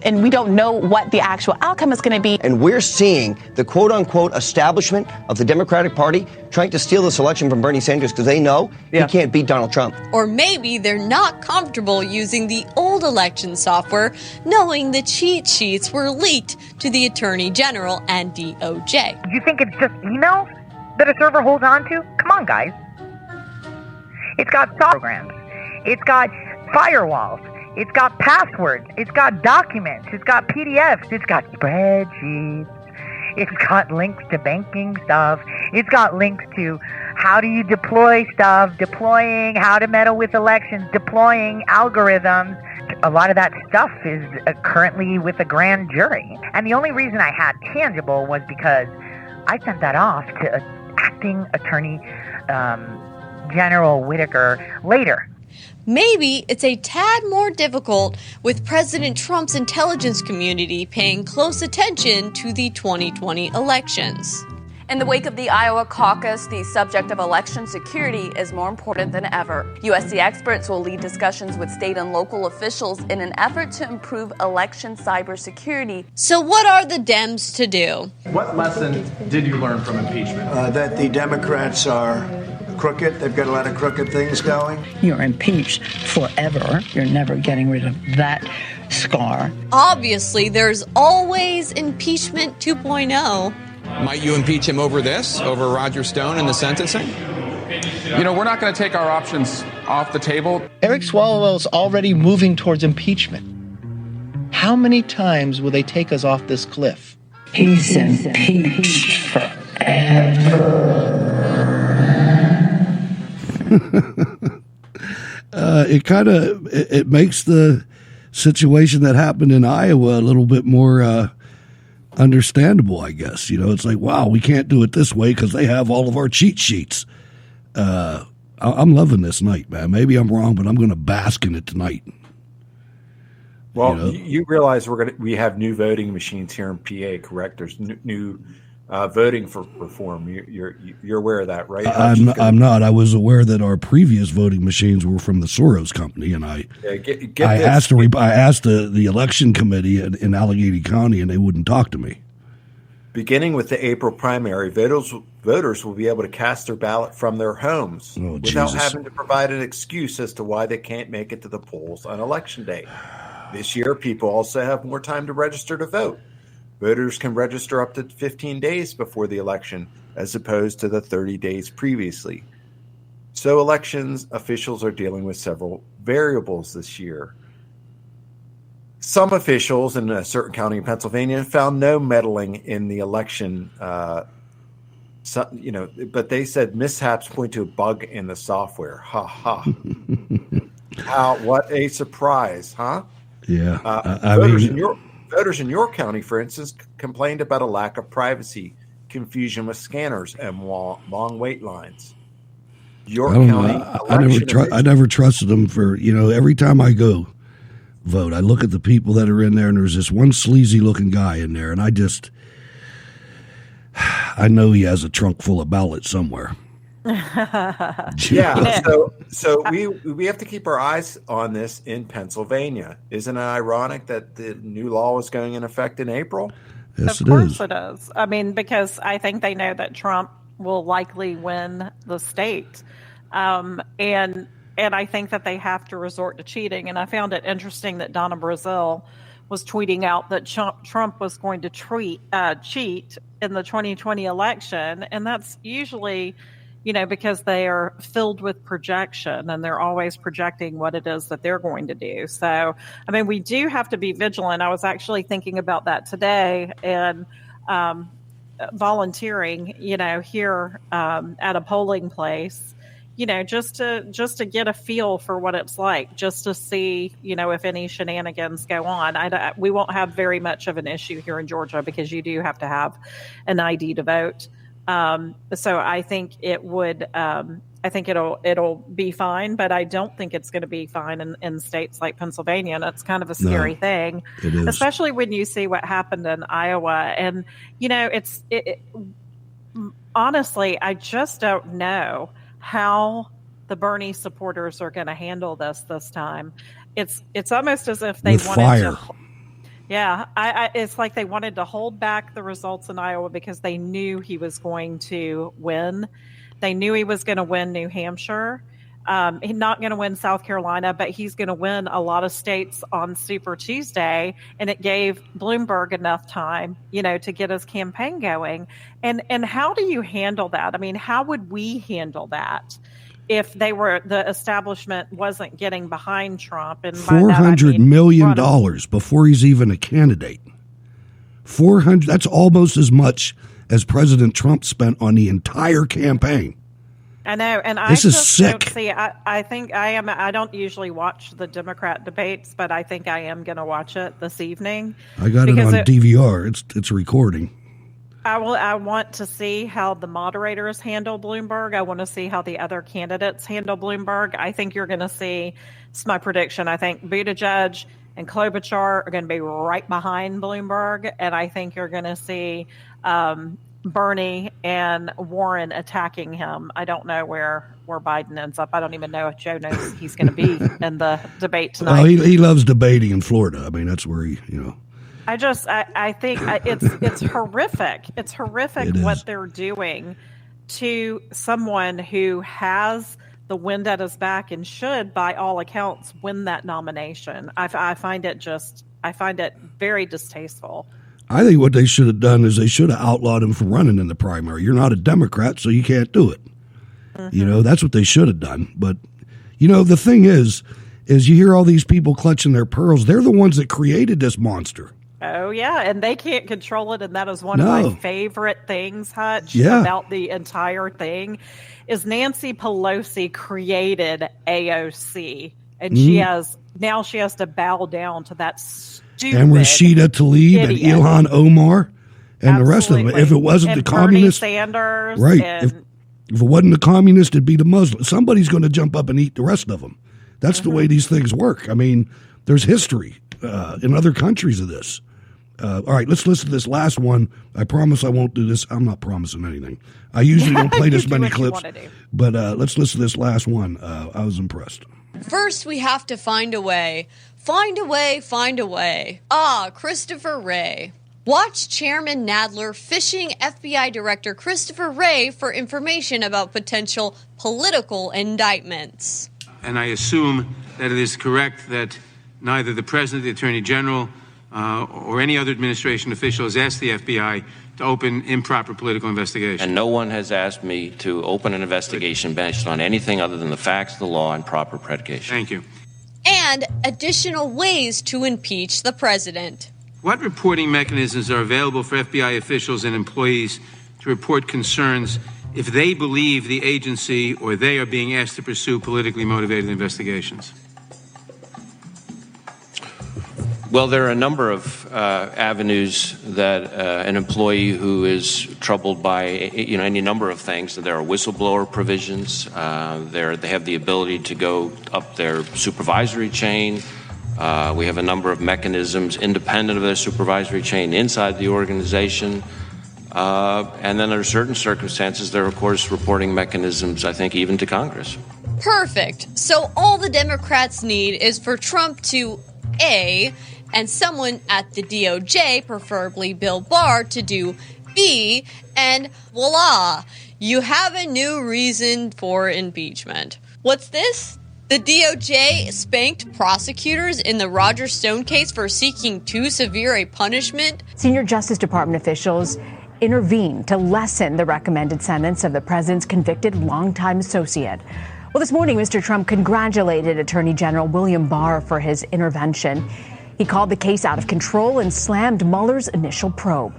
and we don't know what the actual outcome is going to be. And we're seeing the quote-unquote establishment of the Democratic Party trying to steal this election from Bernie Sanders because they know he can't beat Donald Trump. Or maybe they're not comfortable using the old election software, knowing the cheat sheets were leaked to the Attorney General and DOJ. You think it's just emails that a server holds on to? Come on, guys. It's got programs. It's got firewalls. It's got passwords. It's got documents. It's got PDFs. It's got spreadsheets. It's got links to banking stuff. It's got links to how do you deploy stuff, deploying how to meddle with elections, deploying algorithms. A lot of that stuff is currently with a grand jury. And the only reason I had tangible was because I sent that off to acting Attorney General Whitaker later. Maybe it's a tad more difficult with President Trump's intelligence community paying close attention to the 2020 elections. In the wake of the Iowa caucus, the subject of election security is more important than ever. USC experts will lead discussions with state and local officials in an effort to improve election cybersecurity. So what are the Dems to do? What lesson did you learn from impeachment? That the Democrats are crooked. They've got a lot of crooked things going. You're impeached forever. You're never getting rid of that scar. Obviously, there's always impeachment 2.0. Might you impeach him over this, over Roger Stone and the sentencing? We're not going to take our options off the table. Eric Swalwell's already moving towards impeachment. How many times will they take us off this cliff? He's impeached forever. It makes the situation that happened in Iowa a little bit more understandable, I guess. It's like, wow, we can't do it this way because they have all of our cheat sheets. I'm loving this night, man. Maybe I'm wrong, but I'm going to bask in it tonight. Well, you realize we have new voting machines here in PA, correct? There's new voting for reform. You're aware of that, right? I'm not. I was aware that our previous voting machines were from the Soros company, and I asked the election committee in Allegheny County, and they wouldn't talk to me. Beginning with the April primary, voters will be able to cast their ballot from their homes without having to provide an excuse as to why they can't make it to the polls on Election Day. This year, people also have more time to register to vote. Voters can register up to 15 days before the election, as opposed to the 30 days previously. So elections officials are dealing with several variables this year. Some officials in a certain county in Pennsylvania found no meddling in the election, but they said mishaps point to a bug in the software. Ha ha. What a surprise, huh? Yeah. Voters in your county, for instance, complained about a lack of privacy, confusion with scanners, and long wait lines. Your county I never trusted them for, every time I go vote, I look at the people that are in there, and there's this one sleazy looking guy in there, and I know he has a trunk full of ballots somewhere. Yeah. So we have to keep our eyes on this in Pennsylvania. Isn't it ironic that the new law is going in effect in April? Yes, of course it is. I mean, because I think they know that Trump will likely win the state. And I think that they have to resort to cheating. And I found it interesting that Donna Brazile was tweeting out that Trump was going to cheat in the 2020 election. And that's usually, because they are filled with projection and they're always projecting what it is that they're going to do. So, I mean, we do have to be vigilant. I was actually thinking about that today and volunteering, here at a polling place, just to get a feel for what it's like, just to see, if any shenanigans go on. We won't have very much of an issue here in Georgia because you do have to have an ID to vote. So I think it would, I think it'll be fine, but I don't think it's going to be fine in states like Pennsylvania. And it's kind of a scary thing, especially when you see what happened in Iowa. And, honestly, I just don't know how the Bernie supporters are going to handle this time. It's almost as if they wanted to. Yeah, it's like they wanted to hold back the results in Iowa because they knew he was going to win. They knew he was going to win New Hampshire. He's not going to win South Carolina, but he's going to win a lot of states on Super Tuesday. And it gave Bloomberg enough time, to get his campaign going. And how do you handle that? I mean, how would we handle that if the establishment wasn't getting behind Trump? And $400 million before he's even a candidate. That's almost as much as President Trump spent on the entire campaign. I know, and this is sick. I think I am. I don't usually watch the Democrat debates, but I think I am going to watch it this evening. I got it on DVR. It's recording. I want to see how the moderators handle Bloomberg. I want to see how the other candidates handle Bloomberg. I think you're going to see. It's my prediction. I think Buttigieg and Klobuchar are going to be right behind Bloomberg, and I think you're going to see Bernie and Warren attacking him. I don't know where Biden ends up. I don't even know if Joe knows he's going to be in the debate tonight. Well, he loves debating in Florida. I mean, that's where he. I think it's horrific. It's horrific what they're doing to someone who has the wind at his back and should, by all accounts, win that nomination. I find it very distasteful. I think what they should have done is they should have outlawed him from running in the primary. You're not a Democrat, so you can't do it. Mm-hmm. That's what they should have done. But, the thing is you hear all these people clutching their pearls. They're the ones that created this monster. Oh, yeah, and they can't control it, and that is one of my favorite things, Hutch, about the entire thing, is Nancy Pelosi created AOC, and she has to bow down to that stupid and Rashida Tlaib and Ilhan Omar and the rest of them. If it wasn't the communists, Bernie Sanders, right? If it wasn't the communists, it'd be the Muslims. Somebody's going to jump up and eat the rest of them. That's the way these things work. I mean, there's history in other countries of this. All right, let's listen to this last one. I promise I won't do this. I'm not promising anything. I usually don't play this many clips, but let's listen to this last one. I was impressed. First, we have to find a way. Find a way, find a way. Christopher Wray. Watch Chairman Nadler fishing FBI Director Christopher Wray for information about potential political indictments. And I assume that it is correct that neither the President, the Attorney General, or any other administration official has asked the FBI to open improper political investigation. And no one has asked me to open an investigation based on anything other than the facts of the law and proper predication. Thank you. And additional ways to impeach the president. What reporting mechanisms are available for FBI officials and employees to report concerns if they believe the agency or they are being asked to pursue politically motivated investigations? Well, there are a number of avenues that an employee who is troubled by any number of things. There are whistleblower provisions. They have the ability to go up their supervisory chain. We have a number of mechanisms independent of their supervisory chain inside the organization. And then under certain circumstances, there are, of course, reporting mechanisms, I think, even to Congress. Perfect. So all the Democrats need is for Trump to, A, and someone at the DOJ, preferably Bill Barr, to do B, and voila, you have a new reason for impeachment. What's this? The DOJ spanked prosecutors in the Roger Stone case for seeking too severe a punishment. Senior Justice Department officials intervened to lessen the recommended sentence of the president's convicted longtime associate. Well, this morning, Mr. Trump congratulated Attorney General William Barr for his intervention. He called the case out of control and slammed Mueller's initial probe.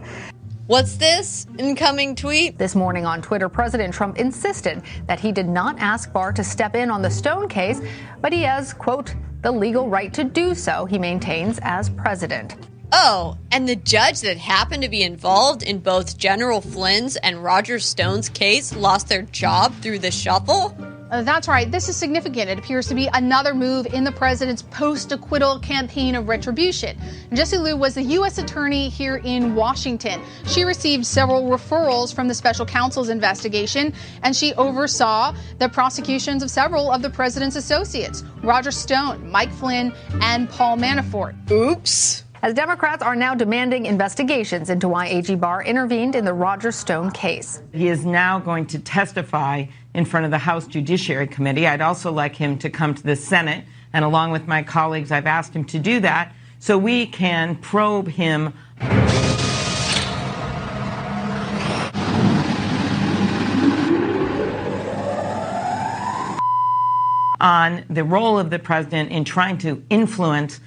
What's this? Incoming tweet? This morning on Twitter, President Trump insisted that he did not ask Barr to step in on the Stone case, but he has, quote, the legal right to do so, he maintains, as president. Oh, and the judge that happened to be involved in both General Flynn's and Roger Stone's case lost their job through the shuffle? That's right. This is significant. It appears to be another move in the president's post-acquittal campaign of retribution. Jessie Liu was the U.S. attorney here in Washington. She received several referrals from the special counsel's investigation, and she oversaw the prosecutions of several of the president's associates, Roger Stone, Mike Flynn, and Paul Manafort. Oops. As Democrats are now demanding investigations into why AG Barr intervened in the Roger Stone case. He is now going to testify in front of the House Judiciary Committee. I'd also like him to come to the Senate, and along with my colleagues, I've asked him to do that so we can probe him on the role of the president in trying to influence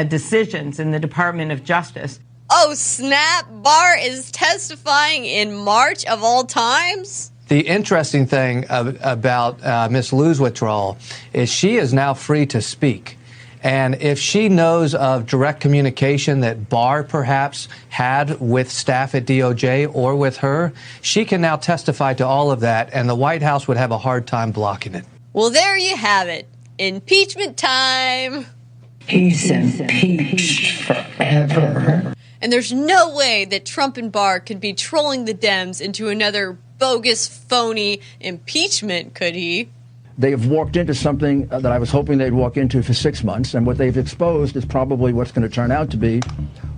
decisions in the Department of Justice. Oh, snap. Barr is testifying in March of all times? The interesting thing about Ms. Liu's withdrawal is she is now free to speak. And if she knows of direct communication that Barr perhaps had with staff at DOJ or with her, she can now testify to all of that, and the White House would have a hard time blocking it. Well, there you have it. Impeachment time. He's impeached forever. And there's no way that Trump and Barr could be trolling the Dems into another bogus, phony impeachment, could he? They've walked into something that I was hoping they'd walk into for 6 months, and what they've exposed is probably what's going to turn out to be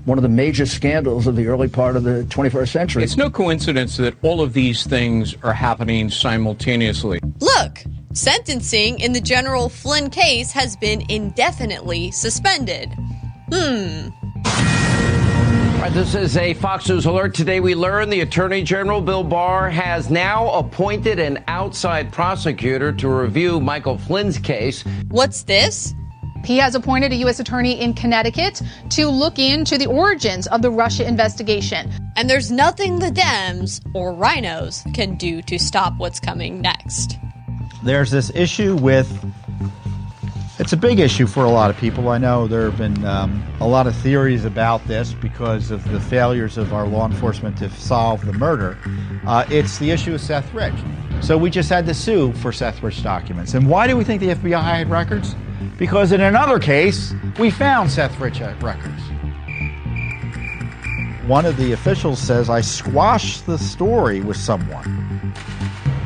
one of the major scandals of the early part of the 21st century. It's no coincidence that all of these things are happening simultaneously. Look, sentencing in the General Flynn case has been indefinitely suspended. All right, this is a Fox News alert. Today we learn the Attorney General Bill Barr has now appointed an outside prosecutor to review Michael Flynn's case. What's this? He has appointed a U.S. attorney in Connecticut to look into the origins of the Russia investigation. And there's nothing the Dems or rhinos can do to stop what's coming next. There's this issue with, it's a big issue for a lot of people. I know there have been a lot of theories about this because of the failures of our law enforcement to solve the murder. It's the issue of Seth Rich. So we just had to sue for Seth Rich documents. And why do we think the FBI had records? Because in another case, we found Seth Rich records. One of the officials says, I squashed the story with someone,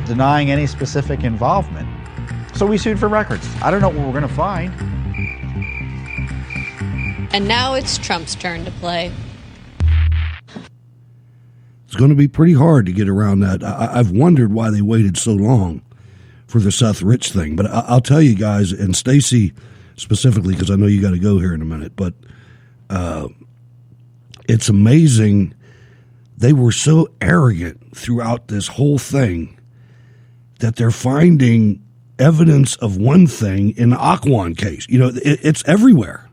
denying any specific involvement. So we sued for records. I don't know what we're going to find. And now it's Trump's turn to play. It's going to be pretty hard to get around that. I've wondered why they waited so long for the Seth Rich thing. But I'll tell you guys, and Stacy specifically, because I know you got to go here in a minute, but it's amazing. They were so arrogant throughout this whole thing that they're finding evidence of one thing in the Aquan case. You know, it's everywhere.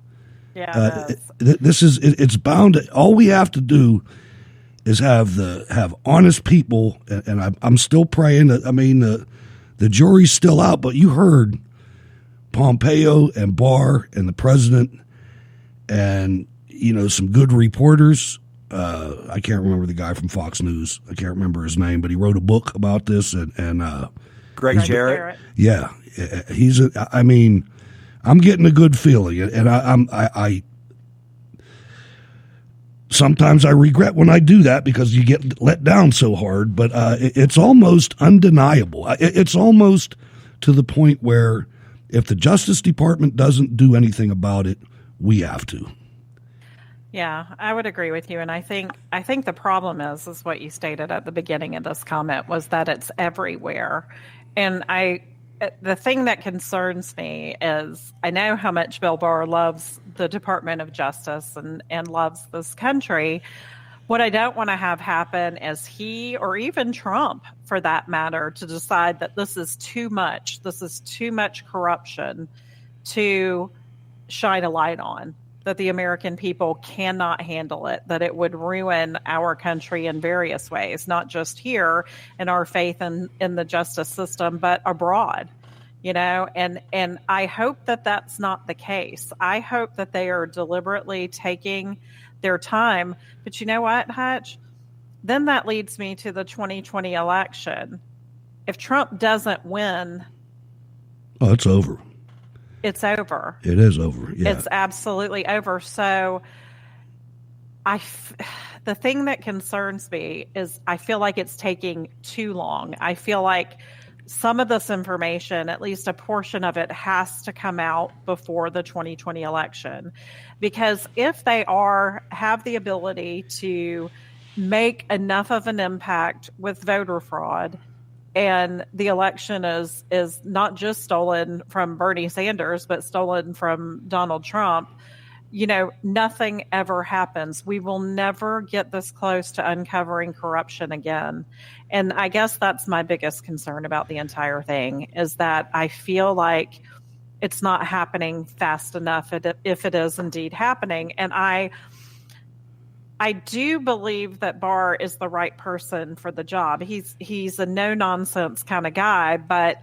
Yeah, it's bound to, all we have to do is have honest people, and I'm still praying that, I mean, the jury's still out, but you heard Pompeo and Barr and the president, and some good reporters. I can't remember the guy from Fox News. I can't remember his name, but he wrote a book about this. And Greg Jarrett. Yeah, I'm getting a good feeling, and I sometimes I regret when I do that because you get let down so hard. But it's almost undeniable. It's almost to the point where if the Justice Department doesn't do anything about it, we have to. Yeah, I would agree with you. And I think the problem is what you stated at the beginning of this comment was that it's everywhere. And the thing that concerns me is I know how much Bill Barr loves the Department of Justice and loves this country. What I don't want to have happen is he, or even Trump for that matter, to decide that this is too much corruption to shine a light on, that the American people cannot handle it, that it would ruin our country in various ways, not just here in our faith in the justice system, but abroad, and I hope that that's not the case. I hope that they are deliberately taking their time. But you know what, Hutch? Then that leads me to the 2020 election. If Trump doesn't win, it's over. It's over. It is over. Yeah. It's absolutely over. So the thing that concerns me is I feel like it's taking too long. I feel like some of this information, at least a portion of it, has to come out before the 2020 election. Because if they have the ability to make enough of an impact with voter fraud, and the election is not just stolen from Bernie Sanders, but stolen from Donald Trump, nothing ever happens. We will never get this close to uncovering corruption again. And I guess that's my biggest concern about the entire thing, is that I feel like it's not happening fast enough if it is indeed happening. And I do believe that Barr is the right person for the job. He's a no-nonsense kind of guy, but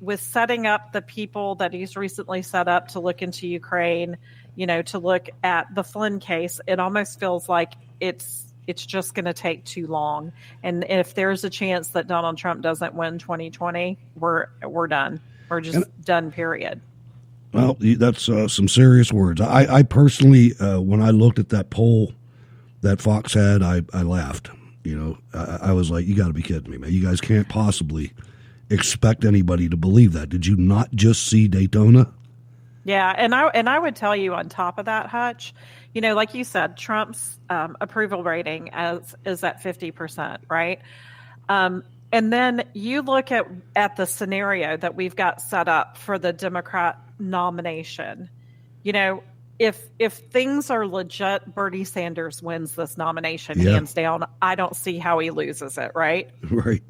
with setting up the people that he's recently set up to look into Ukraine, to look at the Flynn case, it almost feels like it's just going to take too long. And if there's a chance that Donald Trump doesn't win 2020, we're done. We're just done, period. Well, that's some serious words. I personally, when I looked at that poll that Fox had, I laughed. I was like, you got to be kidding me, man. You guys can't possibly expect anybody to believe that. Did you not just see Daytona? Yeah, and I would tell you on top of that, Hutch, like you said, Trump's approval rating is at 50%, right? And then you look at the scenario that we've got set up for the Democrat nomination. If things are legit, Bernie Sanders wins this nomination hands down. I don't see how he loses it, right? Right.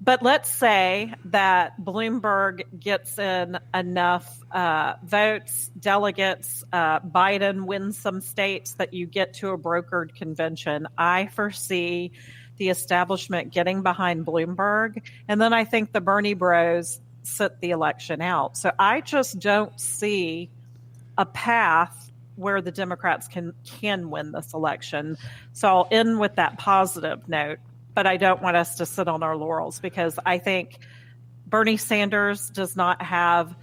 But let's say that Bloomberg gets in enough votes, delegates, Biden wins some states that you get to a brokered convention. I foresee the establishment getting behind Bloomberg, and then I think the Bernie bros sit the election out. So I just don't see a path where the Democrats can win this election. So I'll end with that positive note. But I don't want us to sit on our laurels, because I think Bernie Sanders does not have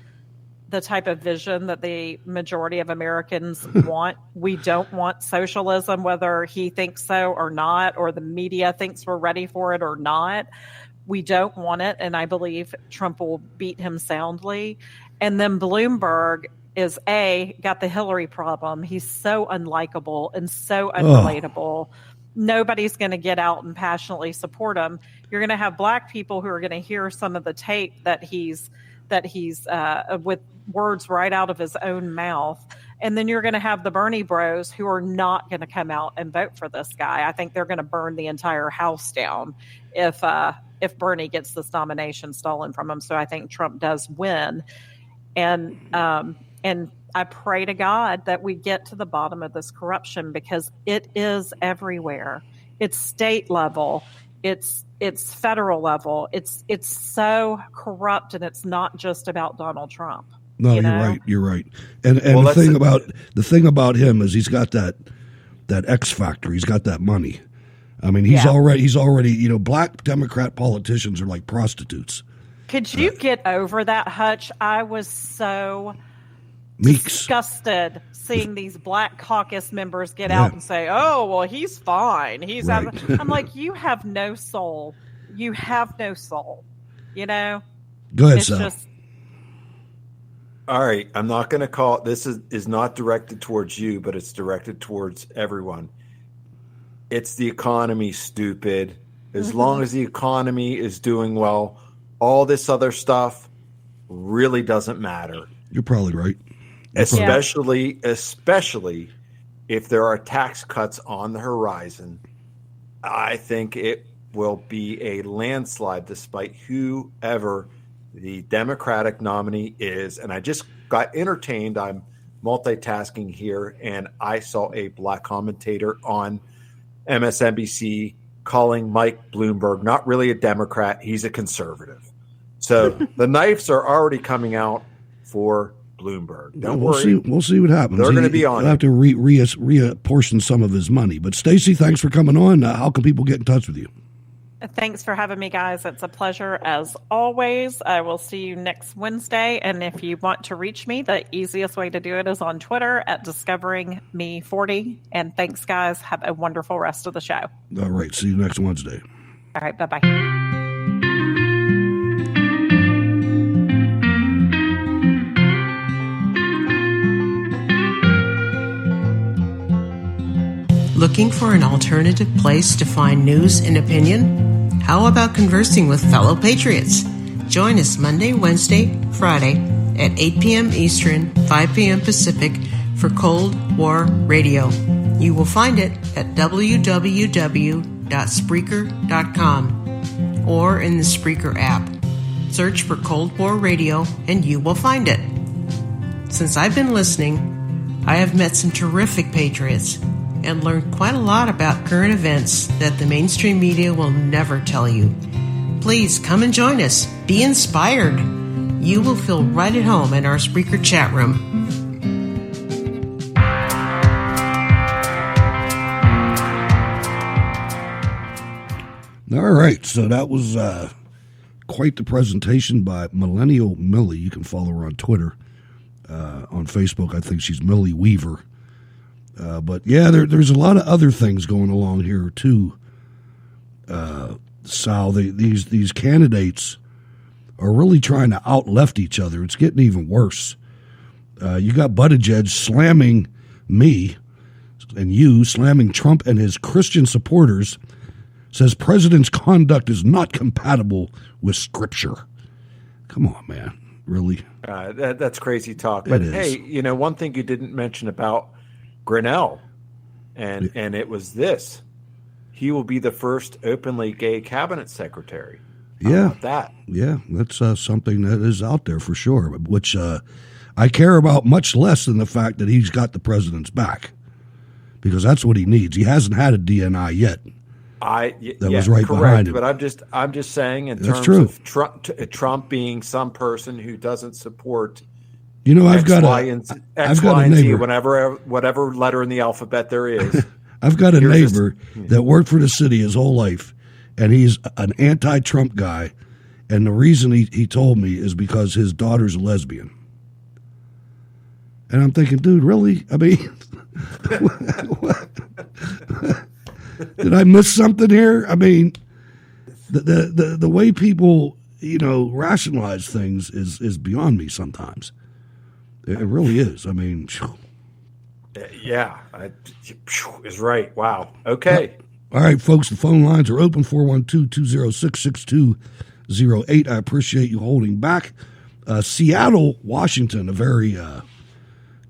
the type of vision that the majority of Americans want. We don't want socialism, whether he thinks so or not, or the media thinks we're ready for it or not. We don't want it, and I believe Trump will beat him soundly. And then Bloomberg is got the Hillary problem. He's so unlikable and so unrelatable. Nobody's going to get out and passionately support him. You're going to have black people who are going to hear some of the tape that he's with words right out of his own mouth. And then you're going to have the Bernie bros who are not going to come out and vote for this guy. I think they're going to burn the entire house down if Bernie gets this nomination stolen from him. So I think Trump does win. And I pray to God that we get to the bottom of this corruption, because it is everywhere. It's state level. It's federal level. It's so corrupt, and it's not just about Donald Trump. No, you're right. You're right. And the thing about him is he's got that X factor. He's got that money. I mean, he's already. Black Democrat politicians are like prostitutes. Could you get over that, Hutch? I was so disgusted seeing these Black Caucus members get out and say, "Oh, well, he's fine. He's." Right. I'm like, you have no soul. You have no soul. Go ahead, Sal. All right, I'm not going to call it. This is not directed towards you, but it's directed towards everyone. It's the economy, stupid. As long as the economy is doing well, all this other stuff really doesn't matter. You're probably right. Especially if there are tax cuts on the horizon. I think it will be a landslide despite whoever the Democratic nominee is. And I just got entertained. I'm multitasking here, and I saw a Black commentator on MSNBC calling Mike Bloomberg not really a Democrat, he's a conservative. So the knives are already coming out for Bloomberg. Don't worry. We'll see what happens. They're going to be on. He'll have to reapportion some of his money. But Stacy, thanks for coming on. How can people get in touch with you? Thanks for having me, guys. It's a pleasure as always. I will see you next Wednesday. And if you want to reach me, the easiest way to do it is on Twitter at DiscoveringMe40. And thanks, guys. Have a wonderful rest of the show. All right. See you next Wednesday. All right. Bye-bye. Looking for an alternative place to find news and opinion? How about conversing with fellow patriots? Join us Monday, Wednesday, Friday at 8 p.m. Eastern, 5 p.m. Pacific for Cold War Radio. You will find it at www.Spreaker.com or in the Spreaker app. Search for Cold War Radio and you will find it. Since I've been listening, I have met some terrific patriots and learned quite a lot about current events that the mainstream media will never tell you. Please come and join us. Be inspired. You will feel right at home in our Spreaker chat room. All right, so that was quite the presentation by Millennial Millie. You can follow her on Twitter. On Facebook, I think she's Millie Weaver. But yeah, there's a lot of other things going along here too. Sal, these candidates are really trying to out-left each other. It's getting even worse. You got Buttigieg slamming me and you, slamming Trump and his Christian supporters, says president's conduct is not compatible with Scripture. Come on, man. Really? That's crazy talk. But hey, one thing you didn't mention about Grinnell, and it was this: he will be the first openly gay cabinet secretary. How about that? Yeah, that's something that is out there for sure, which I care about much less than the fact that he's got the president's back, because that's what he needs. He hasn't had a DNI yet. Was right behind him. But I'm just saying, in terms of Trump being some person who doesn't support. I've got a neighbor. Whatever letter in the alphabet there is. I've got a neighbor that worked for the city his whole life, and he's an anti-Trump guy. And the reason he told me is because his daughter's a lesbian. And I'm thinking, dude, really? I mean, did I miss something here? I mean, the way people rationalize things is beyond me sometimes. It really is. I mean, is right. Wow. Okay. All right, folks, the phone lines are open, 412-206-6208. I appreciate you holding back. Seattle, Washington, a very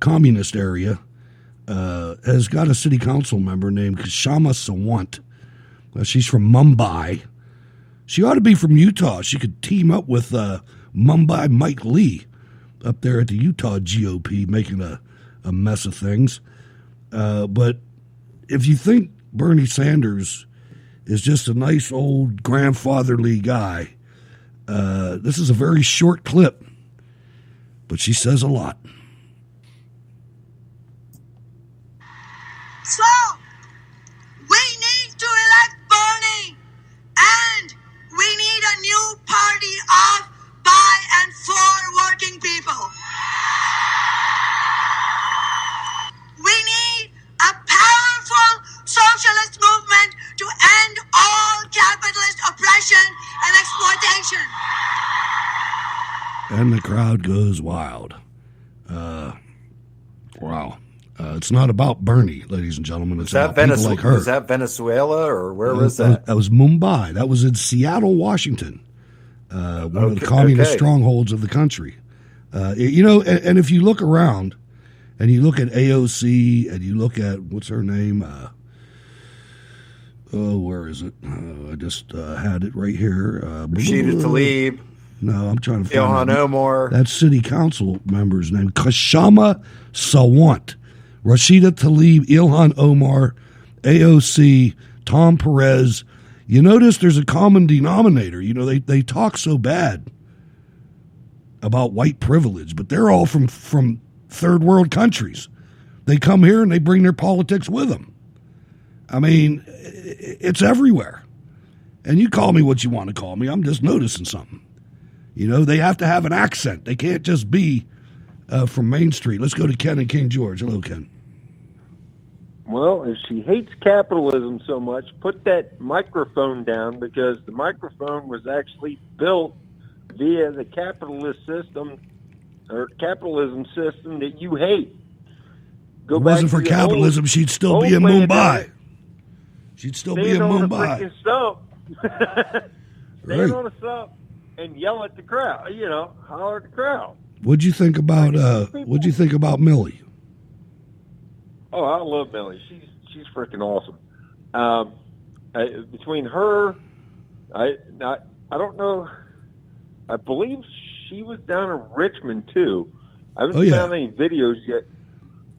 communist area, has got a city council member named Kshama Sawant. She's from Mumbai. She ought to be from Utah. She could team up with Mumbai Mike Lee up there at the Utah GOP, making a mess of things. But if you think Bernie Sanders is just a nice old grandfatherly guy, this is a very short clip. But she says a lot. So, we need to elect Bernie, and we need a new party of, by, and for working people. We need a powerful socialist movement to end all capitalist oppression and exploitation. And the crowd goes wild. Wow. It's not about Bernie, ladies and gentlemen. It's about people like her. Was that Venezuela, or where was that? That was Mumbai. That was in Seattle, Washington, one of the communist strongholds of the country. You know, and if you look around and you look at AOC and you look at, what's her name? Where is it? I just had it right here. Rashida Tlaib. No, I'm trying to find Ilhan Omar. That city council member's name. Kashama Sawant. Rashida Tlaib, Ilhan Omar, AOC, Tom Perez. You notice there's a common denominator. You know, they talk so bad about white privilege, but they're all from third world countries. They come here and they bring their politics with them. I mean, it's everywhere. And you call me what you want to call me. I'm just noticing something. You know, they have to have an accent. They can't just be from Main Street. Let's go to Ken and King George. Hello, Ken. Well, if she hates capitalism so much, put that microphone down, because the microphone was actually built via the capitalist system or capitalism system that you hate. If it wasn't for capitalism, she'd still be in Mumbai. She'd still be in Mumbai. Stand on a stump and yell at the crowd. You know, holler at the crowd. What'd you think about Millie? Oh, I love Millie. She's freaking awesome. Between her, I don't know. I believe she was down in Richmond too. I haven't found any videos yet,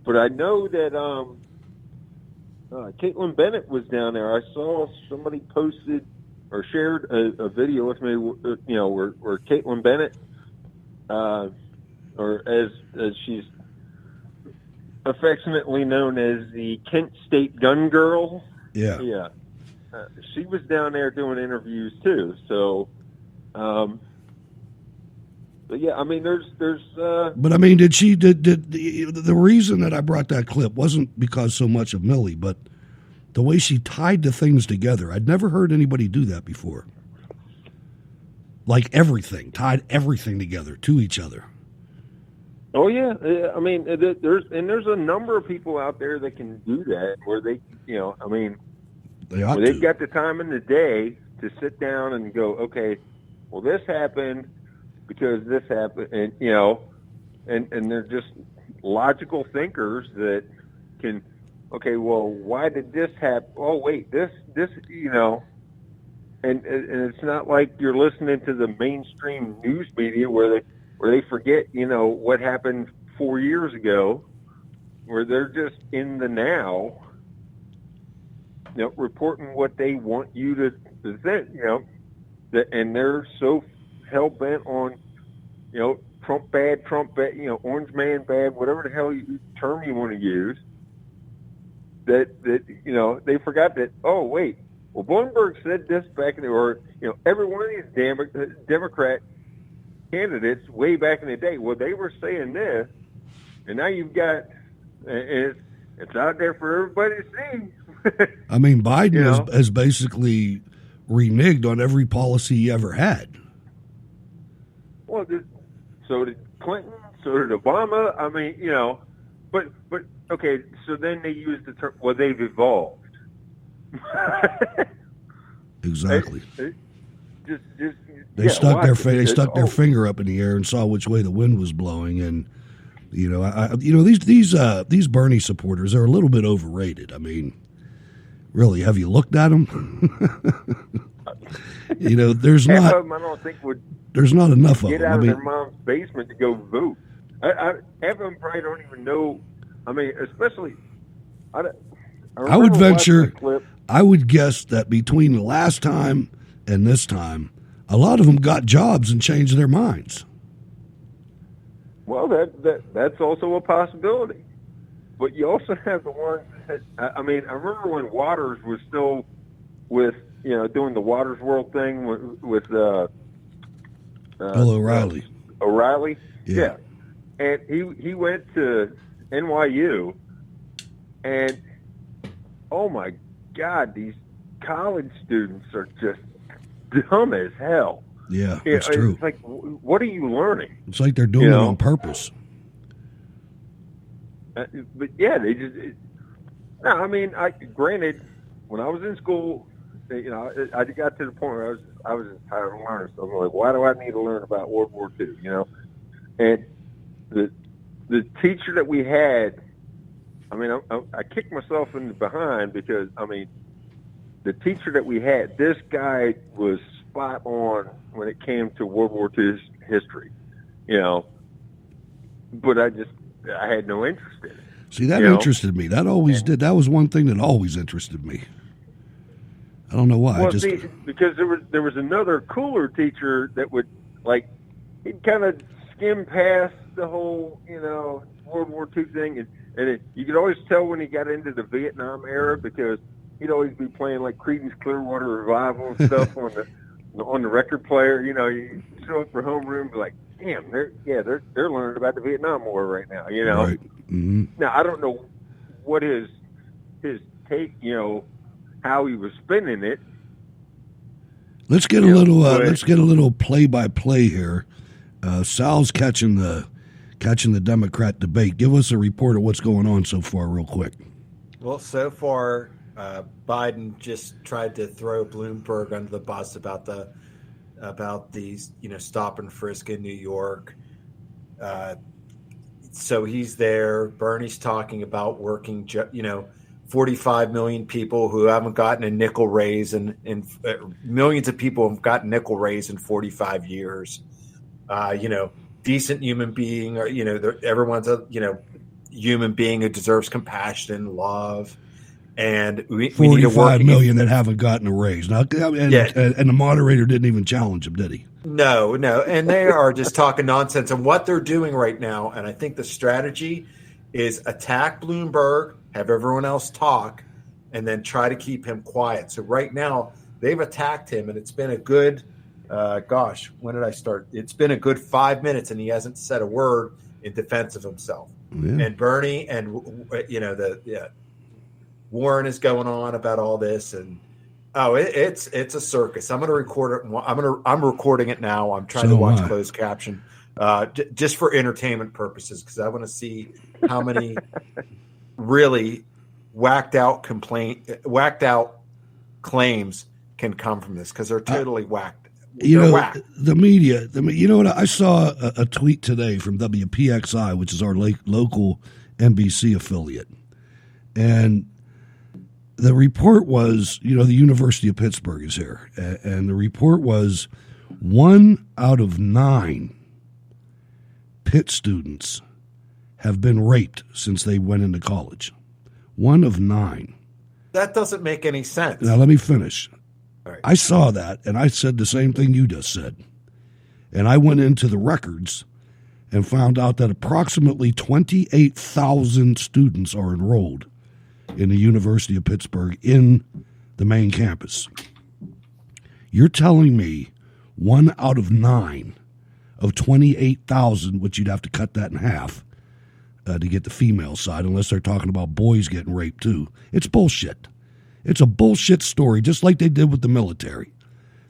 but I know that Caitlin Bennett was down there. I saw somebody posted or shared a video with me. You know, where Caitlin Bennett, or as she's affectionately known as the Kent State Gun Girl. Yeah. Yeah. She was down there doing interviews too. So, but yeah, I mean, there's. But I mean, did the reason that I brought that clip wasn't because so much of Millie, but the way she tied the things together. I'd never heard anybody do that before. Like tied everything together to each other. Oh yeah, I mean, there's a number of people out there that can do that, where they, you know, I mean, they've got the time in the day to sit down and go, okay, well, this happened because this happened, and you know, and they're just logical thinkers that can, okay, well, why did this happen? Oh wait, this, you know, and it's not like you're listening to the mainstream news media where they forget, you know, what happened 4 years ago, where they're just in the now, you know, reporting what they want you to think, you know, and they're so hell-bent on, you know, Trump bad, you know, orange man bad, whatever the hell term you want to use, that you know, they forgot that, oh, wait, well, Bloomberg said this back in the, or, you know, every one of these Democrat candidates way back in the day, well, they were saying this, and now you've got, it's out there for everybody to see. I mean, Biden has basically reneged on every policy he ever had. Well, so did Clinton, so did Obama. I mean, you know, but okay, so then they used the term, well, they've evolved. Exactly. They stuck their finger up in the air and saw which way the wind was blowing, and you know, these Bernie supporters, they're a little bit overrated. I mean, really, have you looked at them? You know, there's half not. Of them I don't think would. There's not enough of them. Get out of their mom's basement to go vote. Half of them probably don't even know. I mean, especially. I would venture. I would guess that between the last time and this time, a lot of them got jobs and changed their minds. Well, that's also a possibility. But you also have the ones that, I mean, I remember when Waters was still with, doing the Waters World thing with Bill O'Reilly. O'Reilly? Yeah. And he went to NYU, and oh my God, these college students are just dumb as hell. Yeah, it's true. It's like, what are you learning? It's like they're doing it on purpose. But yeah, they just. No, I mean, granted, when I was in school, I got to the point where I was just tired of learning. So I'm like, why do I need to learn about World War II? And the teacher that we had, I mean, I kicked myself in the behind because, I mean, the teacher that we had, this guy was spot on when it came to World War II history, but I had no interest in it. See, that interested me. That always did. That was one thing that always interested me. I don't know why. Well, because there was another cooler teacher that would, like, he'd kind of skim past the whole, World War II thing, and you could always tell when he got into the Vietnam era because he'd always be playing like Creedence Clearwater Revival and stuff on the record player. You show up for homeroom, and be like, damn, they're learning about the Vietnam War right now. Right. Mm-hmm. Now I don't know what his take, how he was spinning it. Let's get a little play-by-play here. Sal's catching the Democrat debate. Give us a report of what's going on so far, real quick. Well, so far, Biden just tried to throw Bloomberg under the bus about these, stop and frisk in New York. So he's there. Bernie's talking about working, 45 million people who haven't gotten a nickel raise, and millions of people have gotten nickel raise in 45 years. Decent human being, or everyone's a human being who deserves compassion and love. And we need 45 million that haven't gotten a raise. Now, and the moderator didn't even challenge him, did he? No, and they are just talking nonsense. And what they're doing right now, and I think the strategy is attack Bloomberg, have everyone else talk, and then try to keep him quiet. So right now they've attacked him, and it's been a good, when did I start? It's been a good 5 minutes, and he hasn't said a word in defense of himself. Yeah. And Bernie and Warren is going on about all this, and it's a circus. I'm going to record it. I'm recording it now. I'm trying to watch closed caption, just for entertainment purposes, because I want to see how many really whacked out claims can come from this, because they're totally whacked. The media. You know what? I saw a tweet today from WPXI, which is our local NBC affiliate, and the report was, the University of Pittsburgh is here, and the report was 1 out of 9 Pitt students have been raped since they went into college. 1 of 9. That doesn't make any sense. Now, let me finish. All right. I saw that, and I said the same thing you just said. And I went into the records and found out that approximately 28,000 students are enrolled in the University of Pittsburgh in the main campus. You're telling me 1 out of 9 of 28,000, which you'd have to cut that in half to get the female side, unless they're talking about boys getting raped too. It's bullshit. It's a bullshit story, just like they did with the military.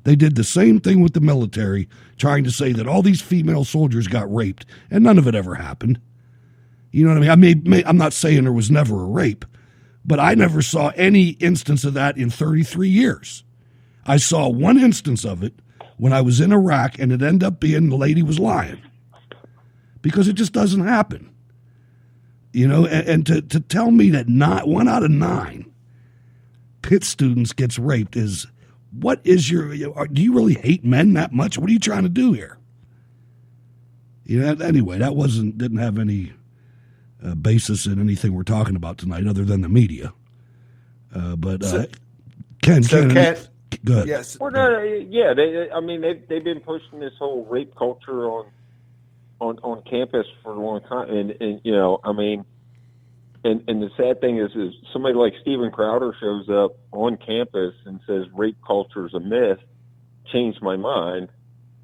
They did the same thing with the military, trying to say that all these female soldiers got raped, and none of it ever happened. You know what I mean? I'm not saying there was never a rape, but I never saw any instance of that in 33 years. I saw one instance of it when I was in Iraq, and it ended up being the lady was lying. Because it just doesn't happen. And to tell me that 1 out of 9 Pitt students gets raped is, what is do you really hate men that much? What are you trying to do here? Anyway, that didn't have any basis in anything we're talking about tonight, other than the media. Ken, go ahead. Yes. Well, they've been pushing this whole rape culture on on campus for a long time, and you know, I mean, and the sad thing is somebody like Steven Crowder shows up on campus and says rape culture is a myth, changed my mind,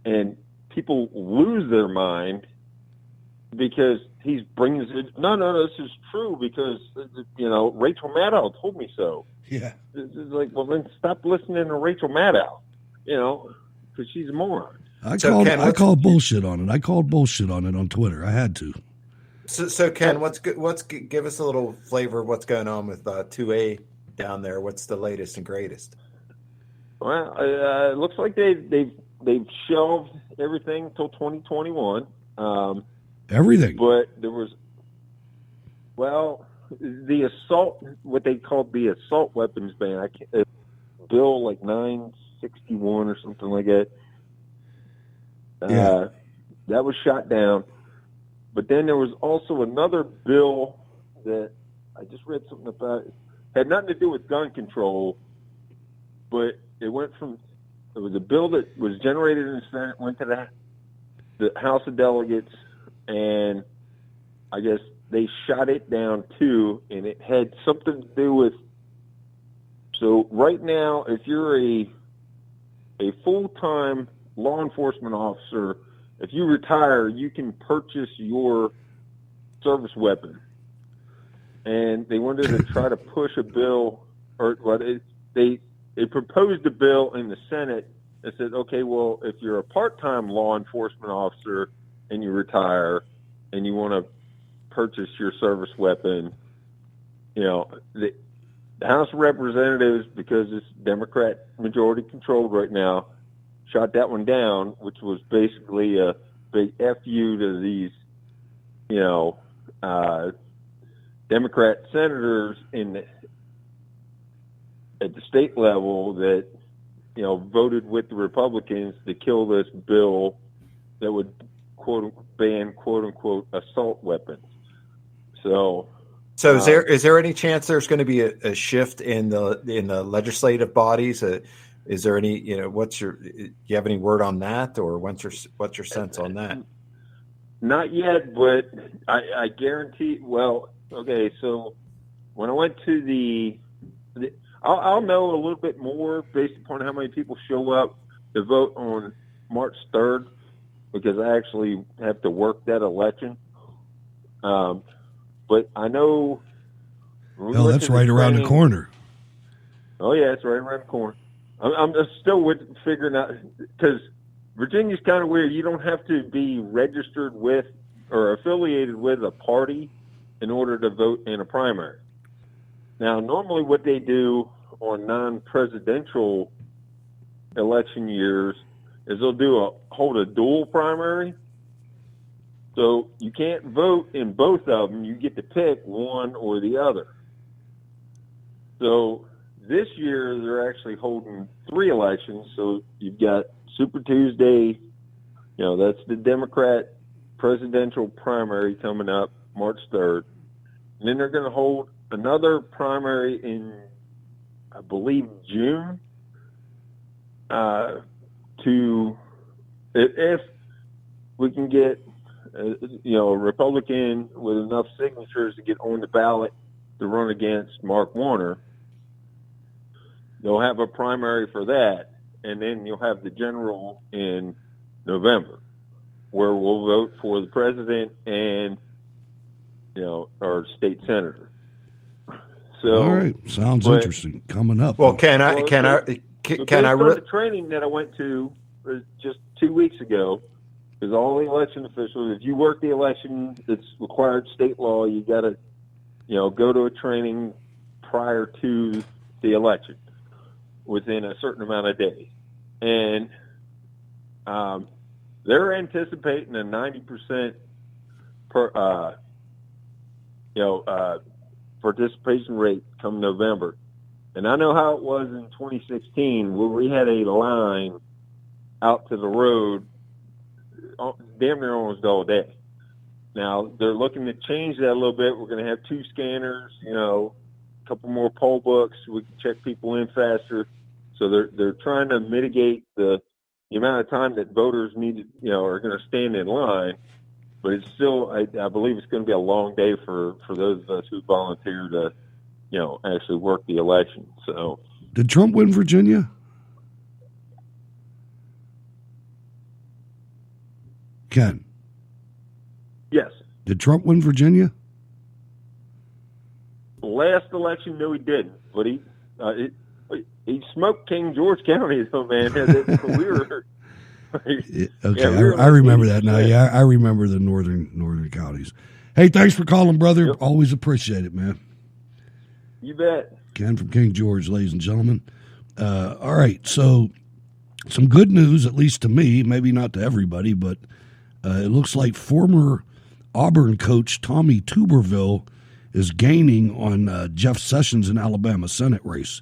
and people lose their mind because he brings it. No, this is true because you know Rachel Maddow told me so. Yeah, it's like, well, then stop listening to Rachel Maddow, you know, because she's a moron. I called bullshit on it. I called bullshit on it on Twitter. I had to. So Ken, give us a little flavor of what's going on with 2A down there. What's the latest and greatest? Well, it looks like they've shelved everything till 2021. Everything, but there was, well, the assault, what they called the assault weapons ban, bill like 961 or something like that. That was shot down. But then there was also another bill that I just read something about. It had nothing to do with gun control, but it was a bill that was generated in the Senate, went to the House of Delegates, and I guess they shot it down too, and it had something to do with. So right now, if you're a full-time law enforcement officer, if you retire, you can purchase your service weapon. And they wanted to try to push a bill, they proposed a bill in the Senate that said, okay, well, if you're a part-time law enforcement officer and you retire and you want to purchase your service weapon, you know, the House of Representatives, because it's Democrat majority controlled right now, shot that one down, which was basically a big FU to these, you know, Democrat senators at the state level that, you know, voted with the Republicans to kill this bill that would ban quote unquote assault weapons. So is there any chance there's going to be a shift in the legislative bodies? Is there any, you know, do you have any word on that, or what's your sense on that? Not yet, but I guarantee. Well, okay, so when I went to I'll know a little bit more based upon how many people show up to vote on March 3rd, because I actually have to work that election. But I know. Hell, that's right around the corner. Oh yeah, it's right around the corner. I'm still figuring out, because Virginia's kind of weird. You don't have to be registered with or affiliated with a party in order to vote in a primary. Now, normally what they do on non-presidential election years is they'll hold a dual primary. So you can't vote in both of them. You get to pick one or the other. So this year, they're actually holding 3 elections. So you've got Super Tuesday, you know, that's the Democrat presidential primary coming up March 3rd. And then they're going to hold another primary in, I believe, June, if we can get, you know, a Republican with enough signatures to get on the ballot to run against Mark Warner. They'll have a primary for that, and then you'll have the general in November, where we'll vote for the president and, you know, our state senator. So, all right, sounds interesting. Coming up. Well, can I based on the training that I went to just 2 weeks ago, because all the election officials, if you work the election, it's required state law. You got to, you know, go to a training prior to the election within a certain amount of days. And they're anticipating a 90% participation rate come November. And I know how it was in 2016, where we had a line out to the road damn near almost all day. Now, they're looking to change that a little bit. We're going to have 2 scanners, you know, a couple more poll books. We can check people in faster. So they're trying to mitigate the amount of time that voters need, you know, are going to stand in line. but it's still, I believe it's going to be a long day for those of us who volunteer to, actually work the election. So, did Trump win Virginia? Ken? Yes. Did Trump win Virginia? Last election, no, he didn't. But he smoked King George County, though, man. We were. Okay, I remember that now. Yeah, I remember the northern counties. Hey, thanks for calling, brother. Yep. Always appreciate it, man. You bet. Ken from King George, ladies and gentlemen. All right, so some good news, at least to me, maybe not to everybody, but it looks like former Auburn coach Tommy Tuberville is gaining on Jeff Sessions in Alabama Senate race.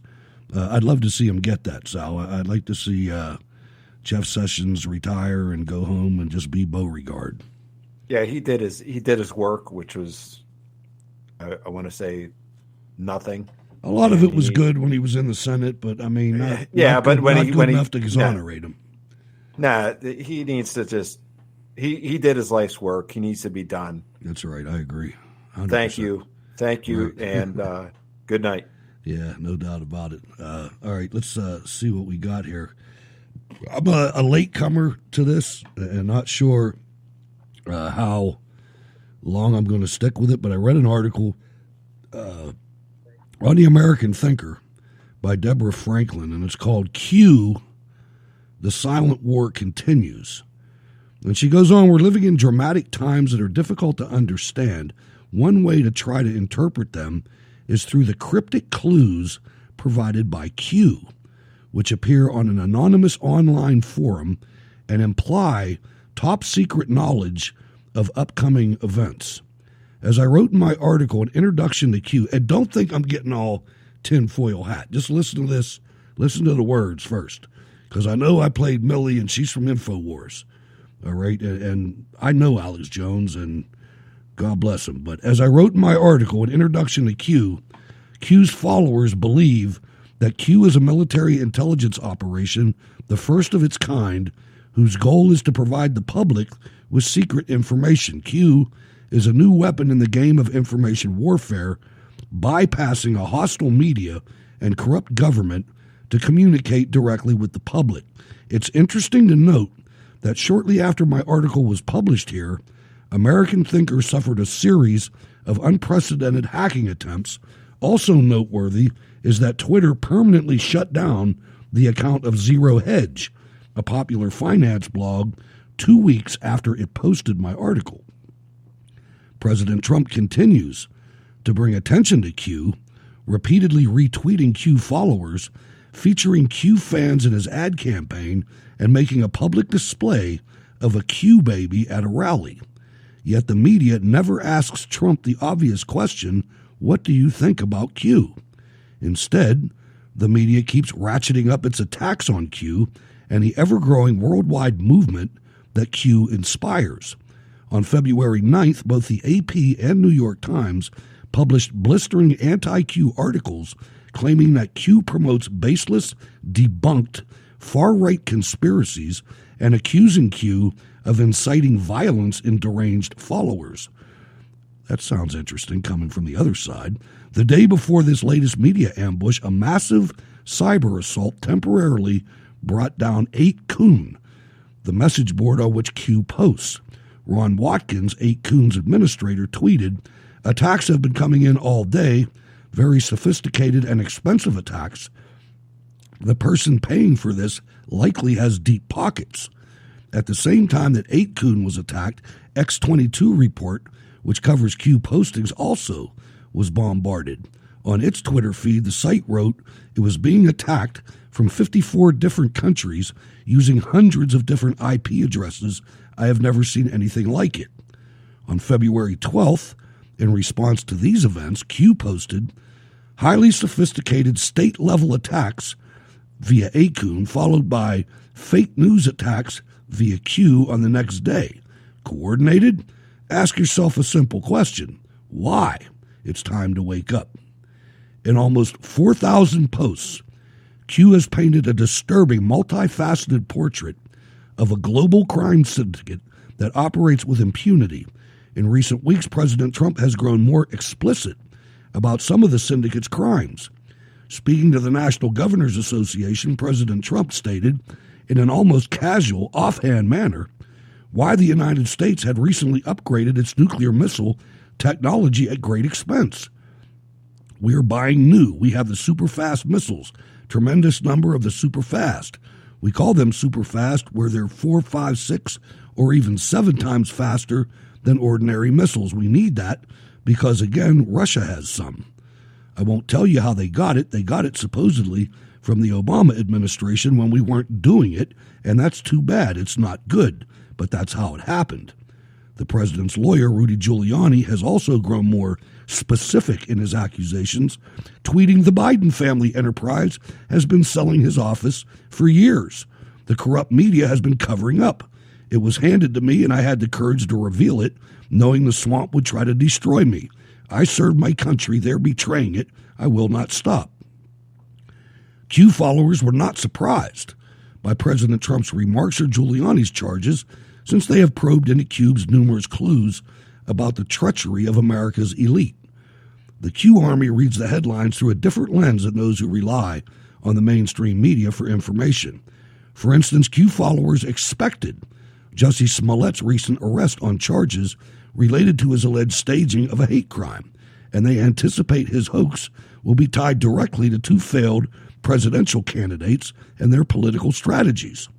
I'd love to see him get that, Sal. I'd like to see Jeff Sessions retire and go home and just be Beauregard. Yeah, he did his work, which was, I want to say, nothing. A lot of it was good when he was in the Senate, but I mean, when he enough to exonerate him. Nah, he needs to just he did his life's work. He needs to be done. That's right. I agree. 100%. Thank you, right. And good night. Yeah, no doubt about it. All right, let's see what we got here. I'm a latecomer to this and not sure how long I'm going to stick with it, but I read an article on the American Thinker by Deborah Franklin, and it's called Q, The Silent War Continues. And she goes on, we're living in dramatic times that are difficult to understand. One way to try to interpret them is through the cryptic clues provided by Q, which appear on an anonymous online forum and imply top-secret knowledge of upcoming events. As I wrote in my article, an introduction to Q, and don't think I'm getting all tinfoil hat. Just listen to this. Listen to the words first, because I know I played Millie, and she's from InfoWars. All right, and I know Alex Jones, and God bless him. But as I wrote in my article, an introduction to Q, Q's followers believe that Q is a military intelligence operation, the first of its kind, whose goal is to provide the public with secret information. Q is a new weapon in the game of information warfare, bypassing a hostile media and corrupt government to communicate directly with the public. It's interesting to note that shortly after my article was published here, American Thinker suffered a series of unprecedented hacking attempts. Also noteworthy is that Twitter permanently shut down the account of Zero Hedge, a popular finance blog, 2 weeks after it posted my article. President Trump continues to bring attention to Q, repeatedly retweeting Q followers, featuring Q fans in his ad campaign, and making a public display of a Q baby at a rally. Yet the media never asks Trump the obvious question, what do you think about Q? Instead, the media keeps ratcheting up its attacks on Q and the ever-growing worldwide movement that Q inspires. On February 9th, both the AP and New York Times published blistering anti-Q articles claiming that Q promotes baseless, debunked, far-right conspiracies and accusing Q of inciting violence in deranged followers. That sounds interesting coming from the other side. The day before this latest media ambush, a massive cyber assault temporarily brought down 8kun, the message board on which Q posts. Ron Watkins, 8kun's administrator, tweeted, attacks have been coming in all day, very sophisticated and expensive attacks. The person paying for this likely has deep pockets. At the same time that 8kun was attacked, X22 report, which covers Q postings, also was bombarded. On its Twitter feed, the site wrote it was being attacked from 54 different countries using hundreds of different IP addresses. I have never seen anything like it. On February 12th, in response to these events, Q posted highly sophisticated state-level attacks via 8kun, followed by fake news attacks via Q on the next day. Coordinated? Ask yourself a simple question. Why? It's time to wake up. In almost 4,000 posts, Q has painted a disturbing, multifaceted portrait of a global crime syndicate that operates with impunity. In recent weeks, President Trump has grown more explicit about some of the syndicate's crimes. Speaking to the National Governors Association, President Trump stated, in an almost casual, offhand manner, why the United States had recently upgraded its nuclear missile technology at great expense. We are buying new. We have the super-fast missiles, tremendous number of the super-fast. We call them super-fast where they're 4, 5, 6, or even 7 times faster than ordinary missiles. We need that because, again, Russia has some. I won't tell you how they got it. They got it supposedly from the Obama administration when we weren't doing it, and that's too bad. It's not good, but that's how it happened. The president's lawyer, Rudy Giuliani, has also grown more specific in his accusations, tweeting the Biden family enterprise has been selling his office for years. The corrupt media has been covering up. It was handed to me, and I had the courage to reveal it, knowing the swamp would try to destroy me. I served my country. They're betraying it. I will not stop. Q followers were not surprised by President Trump's remarks or Giuliani's charges, since they have probed into Cube's numerous clues about the treachery of America's elite. The Q Army reads the headlines through a different lens than those who rely on the mainstream media for information. For instance, Q followers expected Jussie Smollett's recent arrest on charges related to his alleged staging of a hate crime, and they anticipate his hoax will be tied directly to 2 failed presidential candidates and their political strategies.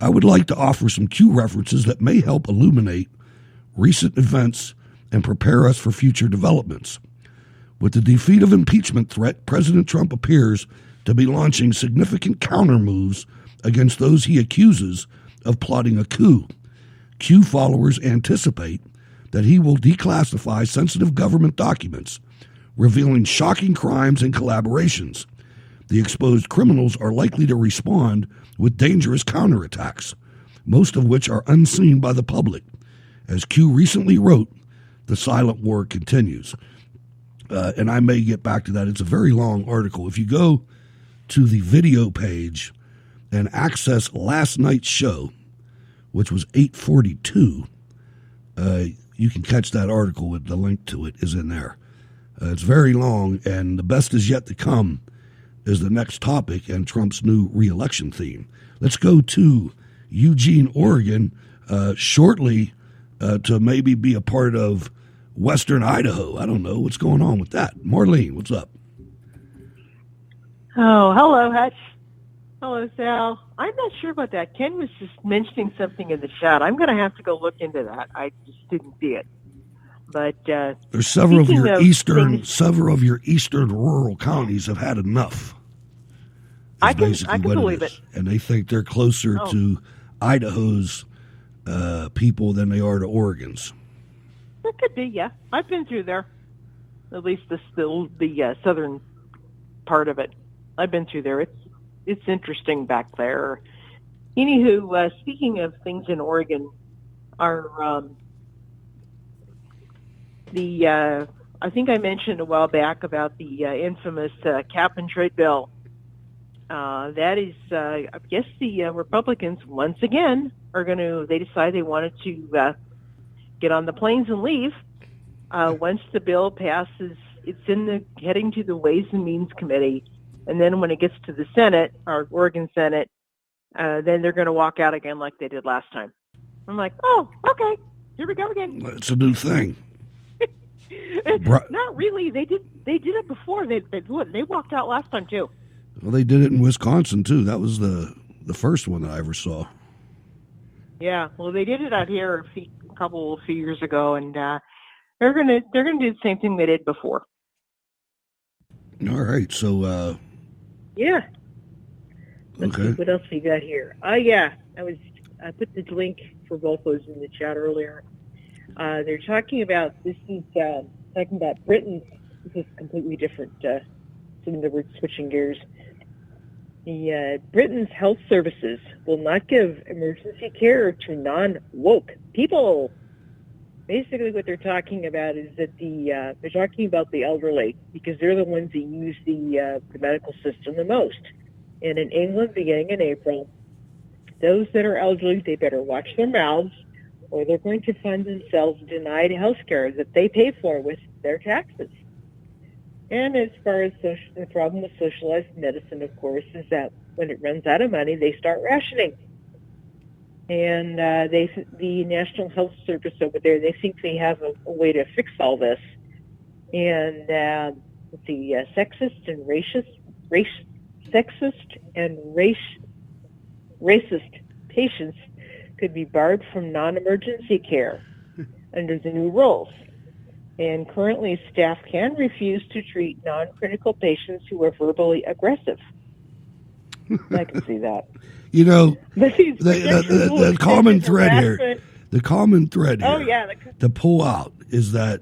I would like to offer some Q references that may help illuminate recent events and prepare us for future developments. With the defeat of impeachment threat, President Trump appears to be launching significant counter moves against those he accuses of plotting a coup. Q followers anticipate that he will declassify sensitive government documents, revealing shocking crimes and collaborations. The exposed criminals are likely to respond with dangerous counterattacks, most of which are unseen by the public. As Q recently wrote, the silent war continues. And I may get back to that. It's a very long article. If you go to the video page and access last night's show, which was 8:42, you can catch that article. With the link to it is in there. It's very long, and the best is yet to come is the next topic and Trump's new re-election theme. Let's go to Eugene, Oregon, shortly to maybe be a part of Western Idaho. I don't know what's going on with that. Marlene, what's up? Oh, hello, Hutch. Hello, Sal. I'm not sure about that. Ken was just mentioning something in the chat. I'm going to have to go look into that. I just didn't see it. But there's several of your eastern rural counties have had enough. I can believe it. And they think they're closer to Idaho's people than they are to Oregon's. That could be, yeah. I've been through there. At least the southern part of it. I've been through there. It's interesting back there. Anywho, speaking of things in Oregon, I think I mentioned a while back about the infamous cap and trade bill. That is, I guess the Republicans once again they decide they wanted to get on the planes and leave. Once the bill passes, it's heading to the Ways and Means Committee. And then when it gets to the Senate, or Oregon Senate, then they're going to walk out again like they did last time. I'm like, oh, okay, here we go again. It's a new thing. Not really. They did it before. They walked out last time too. Well, they did it in Wisconsin too. That was the first one that I ever saw. Yeah, well, they did it out here a few years ago, and they're gonna do the same thing they did before. All right, so yeah. Let's see what else we got here. I put the link for both those in the chat earlier. They're talking about Britain's. This is completely different. Some of we're switching gears. Britain's health services will not give emergency care to non-woke people. Basically, what they're talking about is that they're talking about the elderly because they're the ones that use the medical system the most. And in England, beginning in April, those that are elderly, they better watch their mouths, or they're going to find themselves denied health care that they pay for with their taxes. And as far as the problem with socialized medicine, of course, is that when it runs out of money, they start rationing. And the National Health Service over there, they think they have a way to fix all this. And the sexist and racist patients could be barred from non-emergency care under the new rules. And currently, staff can refuse to treat non-critical patients who are verbally aggressive. I can see that. You know, the common thread here, to pull out is that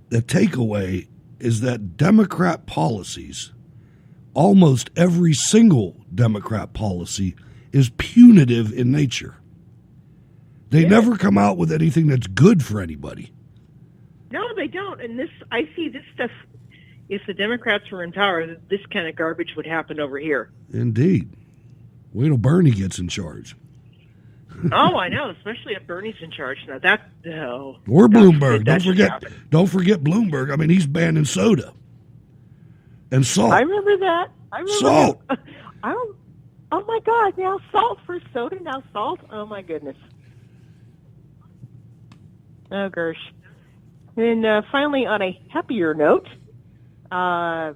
the takeaway is that Democrat policies, almost every single Democrat policy, is punitive in nature. They never come out with anything that's good for anybody. No, they don't. And I see this stuff. If the Democrats were in power, this kind of garbage would happen over here. Indeed. Wait till Bernie gets in charge. Oh, I know, especially if Bernie's in charge now. Or Bloomberg. Don't forget Bloomberg. I mean, he's banning soda and salt. I remember that. Salt. Oh my God! Now salt for soda. Now salt. Oh my goodness. Oh gosh. And finally, on a happier note, I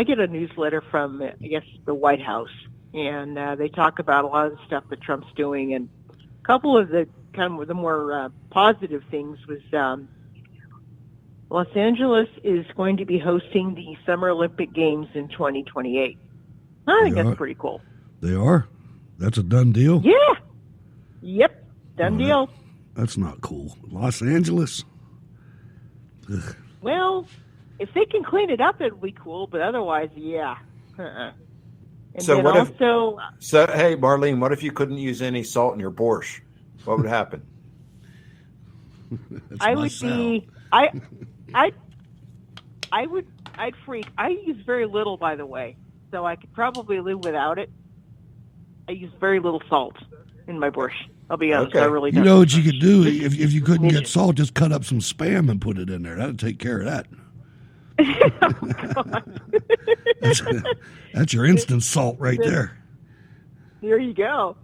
get a newsletter from I guess the White House. And they talk about a lot of the stuff that Trump's doing, and a couple of the more positive things was Los Angeles is going to be hosting the Summer Olympic Games in 2028. I think that's pretty cool. They are? That's a done deal? Yeah. Yep. Done deal. That's not cool. Los Angeles? Ugh. Well, if they can clean it up, it'll be cool. But otherwise, yeah. And so then what also, hey, Marlene, what if you couldn't use any salt in your borscht? What would happen? I'd freak. I use very little, by the way, so I could probably live without it. I use very little salt in my borscht. I'll be honest, I really don't. You know what you could do if you couldn't get salt? Just cut up some Spam and put it in there. That'll take care of that. That's your instant salt right there. There you go.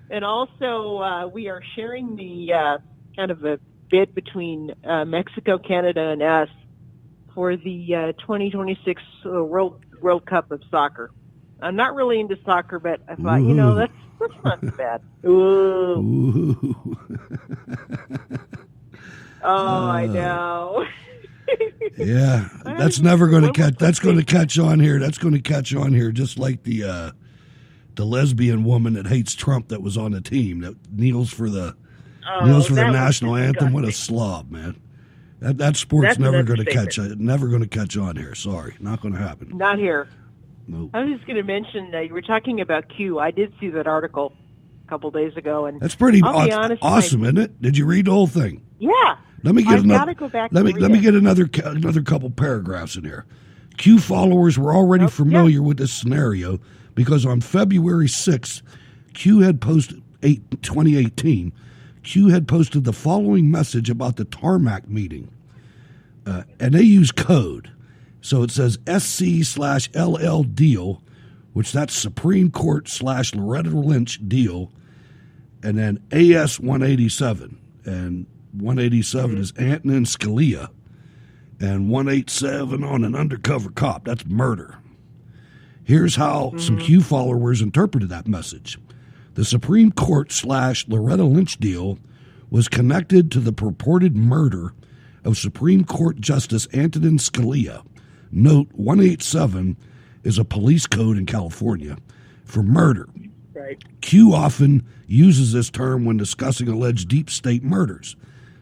And also, we are sharing the kind of a bid between Mexico, Canada, and us for the 2026 World Cup of soccer. I'm not really into soccer, but I thought, that's not so bad. Ooh. I know. Yeah, that's never going to catch. That's going to catch on here. That's going to catch on here, just like the lesbian woman that hates Trump that was on the team that kneels for the national anthem. What a slob, man! That sport's never going to catch. Never going to catch on here. Sorry, not going to happen. Not here. Nope. I was just going to mention you were talking about Q. I did see that article a couple days ago, and that's pretty honest, awesome, isn't it? Did you read the whole thing? Yeah. Let me get gotta go back. Let me get another couple paragraphs in here. Q followers were already familiar with this scenario because on February 6th, Q had posted 2018. Q had posted the following message about the tarmac meeting, and they use code. So it says SC/LL deal, which that's Supreme Court / Loretta Lynch deal, and then AS 187. And 187 is Antonin Scalia, and 187 on an undercover cop. That's murder. Here's how some Q followers interpreted that message. The Supreme Court / Loretta Lynch deal was connected to the purported murder of Supreme Court Justice Antonin Scalia. Note, 187 is a police code in California for murder. Right. Q often uses this term when discussing alleged deep state murders.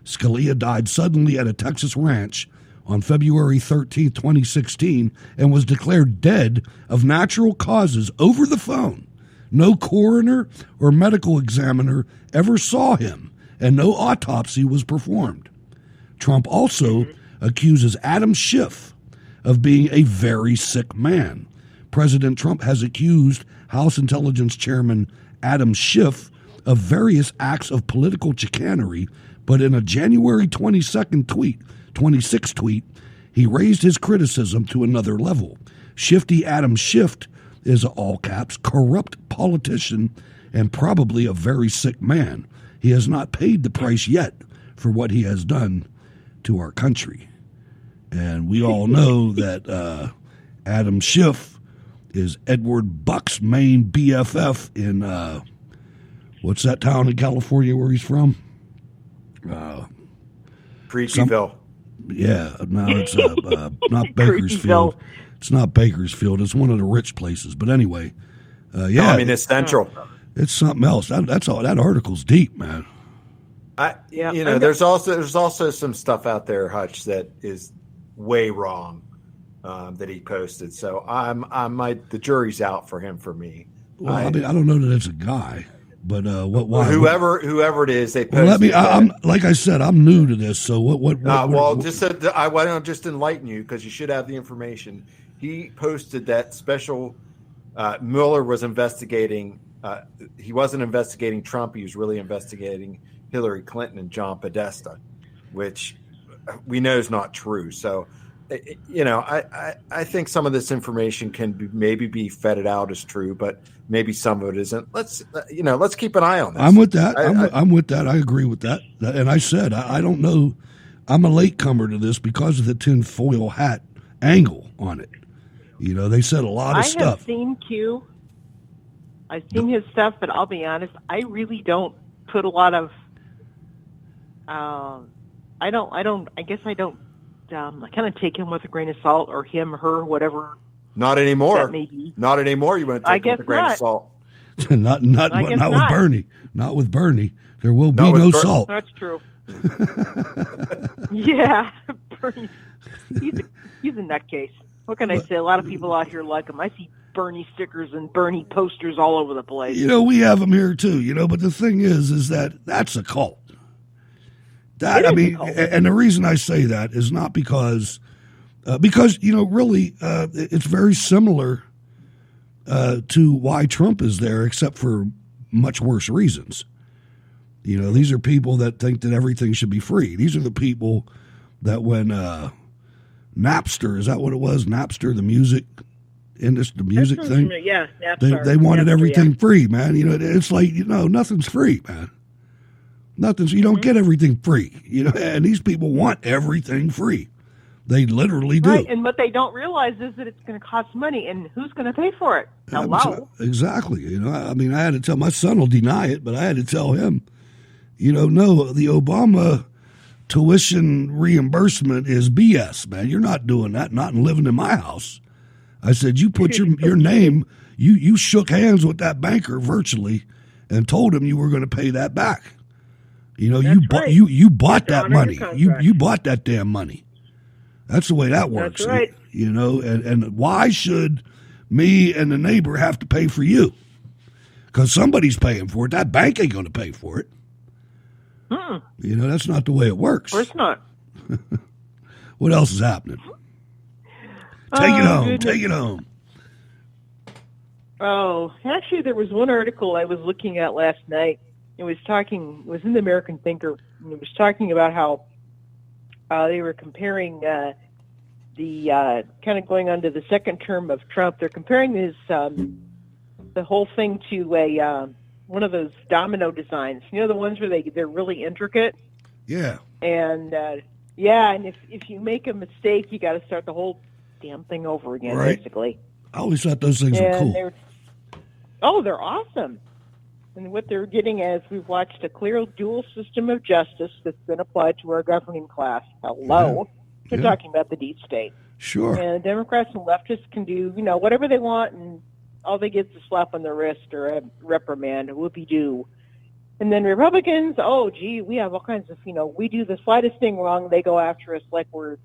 Scalia died suddenly at a Texas ranch on February 13, 2016, and was declared dead of natural causes over the phone. No coroner or medical examiner ever saw him, and no autopsy was performed. Trump also accuses Adam Schiff of being a very sick man. President Trump has accused House Intelligence Chairman Adam Schiff of various acts of political chicanery, but in a January 26 tweet, he raised his criticism to another level. Shifty Adam Schiff is, all caps, corrupt politician and probably a very sick man. He has not paid the price yet for what he has done to our country. And we all know that Adam Schiff is Edward Buck's main BFF in, what's that town in California where he's from? Creepyville. No, it's not Bakersfield. It's not Bakersfield. It's one of the rich places. But anyway, Communist Central. It's something else. That's all. That article's deep, man. There's also some stuff out there, Hutch, that is way wrong that he posted. So the jury's out for him. For me, well, I don't know that it's a guy, but why? Whoever it is, they posted. I'm like I said, I'm new to this. So what I want to just enlighten you because you should have the information. He posted that special Mueller was investigating. He wasn't investigating Trump. He was really investigating Hillary Clinton and John Podesta, which we know is not true. So, I think some of this information can maybe be feted out as true, but maybe some of it isn't. Let's keep an eye on this. I'm with that. I'm with that. I agree with that. And I said, I don't know. I'm a latecomer to this because of the tinfoil hat angle on it. They said a lot of stuff. I have seen Q. I've seen his stuff, but I'll be honest, I really don't put a lot of. I guess I don't. I kind of take him with a grain of salt, or him, her, whatever. Not anymore. That may be. Not anymore. You want to take him with a grain of salt. not with Bernie. Not with Bernie. There will be no salt. That's true. Yeah, Bernie. He's a nutcase. What can I say? A lot of people out here like him. I see Bernie stickers and Bernie posters all over the place. We have them here too. But the thing is that that's a cult. And the reason I say that is not because really, it's very similar to why Trump is there, except for much worse reasons. These are people that think that everything should be free. These are the people that when Napster, is that what it was? Napster, the music industry, the music thing. Yeah, Napster. They wanted everything free, man. It's like nothing's free, man. Nothing's. You don't get everything free. And these people want everything free. They literally do. Right, and what they don't realize is that it's going to cost money, and who's going to pay for it? Hello. Exactly. I had to tell my son will deny it, but I had to tell him, no, the Obama tuition reimbursement is BS, man. You're not doing that, not living in my house. I said, you put your name, you shook hands with that banker virtually and told him you were going to pay that back. You bought that money. You bought that damn money. That's the way that works. That's right. And why should me and the neighbor have to pay for you? Because somebody's paying for it. That bank ain't going to pay for it. That's not the way it works. Of course not. What else is happening? Take it home. Goodness. Take it home. Oh, actually, there was one article I was looking at last night. It was in the American Thinker, and it was talking about how they were comparing the kind of going on to the second term of Trump. They're comparing this the whole thing to a one of those domino designs. The ones where they're really intricate. Yeah. And and if you make a mistake, you got to start the whole damn thing over again, right. Basically. I always thought those things were cool. They're awesome. And what they're getting at is we've watched a clear dual system of justice that's been applied to our governing class. Hello. We're talking about the deep state. Sure. And Democrats and leftists can do, whatever they want, and all they get is a slap on the wrist or a reprimand, a whoopee-doo. And then Republicans, we have all kinds of, we do the slightest thing wrong, they go after us like we're,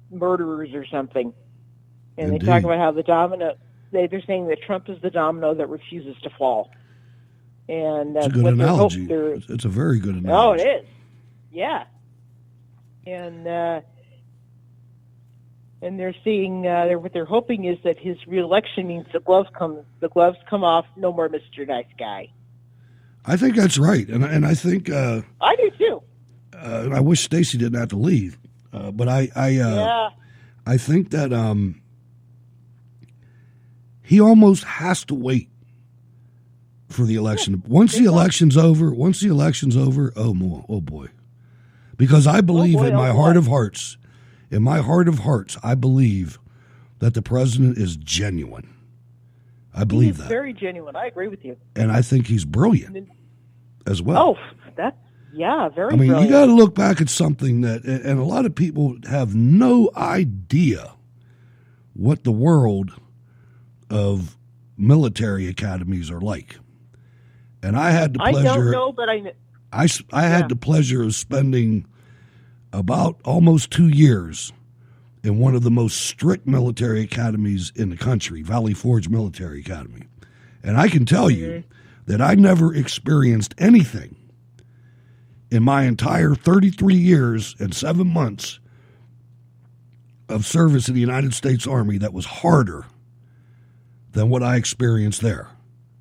murderers or something. And Indeed. They talk about how the domino, they're saying that Trump is the domino that refuses to fall. And it's a good analogy. It's a very good analogy. Oh, it is. Yeah. And they're seeing what they're hoping is that his reelection means the gloves come off. No more Mr. Nice Guy. I think that's right, and I think I do too. I wish Stacy didn't have to leave, but I think that he almost has to wait for the election. Once the election's over, oh boy, because I believe in my heart of hearts, I believe that the president is genuine. I believe that. Very genuine. I agree with you. And I think he's brilliant as well. Oh, very I mean, brilliant. you got to look back at something that, and a lot of people have no idea what the world of military academies are like. And I had the pleasure. I don't know, but I had the pleasure of spending about almost 2 years in one of the most strict military academies in the country, Valley Forge Military Academy. And I can tell you that I never experienced anything in my entire 33 years and 7 months of service in the United States Army that was harder than what I experienced there.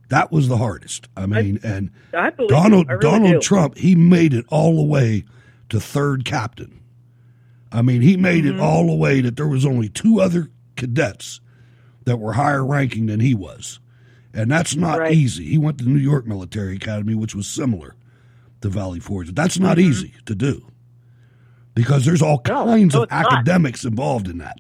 That was the hardest. I mean, I believe Donald Trump, he made it all the way to third captain. I mean, he made it all the way that there was only 2 other cadets that were higher ranking than he was. And that's not easy. He went to the New York Military Academy, which was similar to Valley Forge. That's not easy to do because there's all kinds of academics involved in that.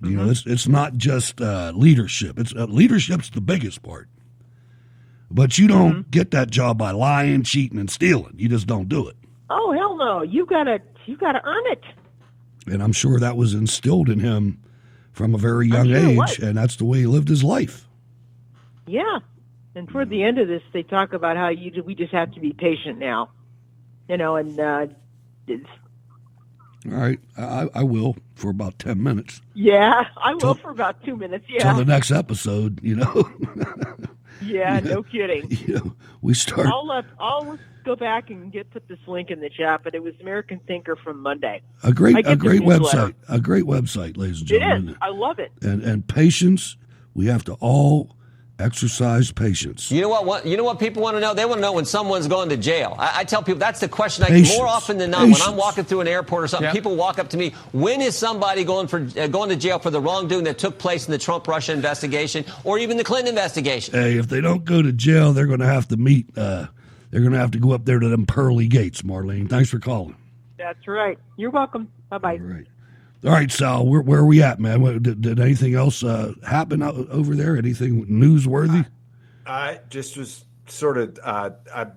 You know, it's not just leadership. It's leadership's the biggest part. But you don't get that job by lying, cheating, and stealing. You just don't do it. Oh, hell no. You gotta earn it. And I'm sure that was instilled in him from a very young age, and that's the way he lived his life. Yeah. And toward the end of this, they talk about how we just have to be patient now. You know, and it's, all right, I will for about 10 minutes. Yeah, I will for about 2 minutes, yeah. Till the next episode, you know. Yeah, no kidding. You know, we start. I'll go back and put this link in the chat, but it was American Thinker from Monday. A great website, ladies and gentlemen. It is. I love it. And patience. We have to all exercise patience. You know what people want to know? They want to know when someone's going to jail. I tell people that's the question I get more often than not. When I'm walking through an airport or something, people walk up to me, when is somebody going to jail for the wrongdoing that took place in the Trump-Russia investigation or even the Clinton investigation? Hey, if they don't go to jail, they're going to have to meet, they're going to have to go up there to them pearly gates, Marlene. Thanks for calling. That's right. You're welcome. Bye-bye. All right, Sal, where are we at, man? Did anything else happen over there? Anything newsworthy? I just was sort of I'm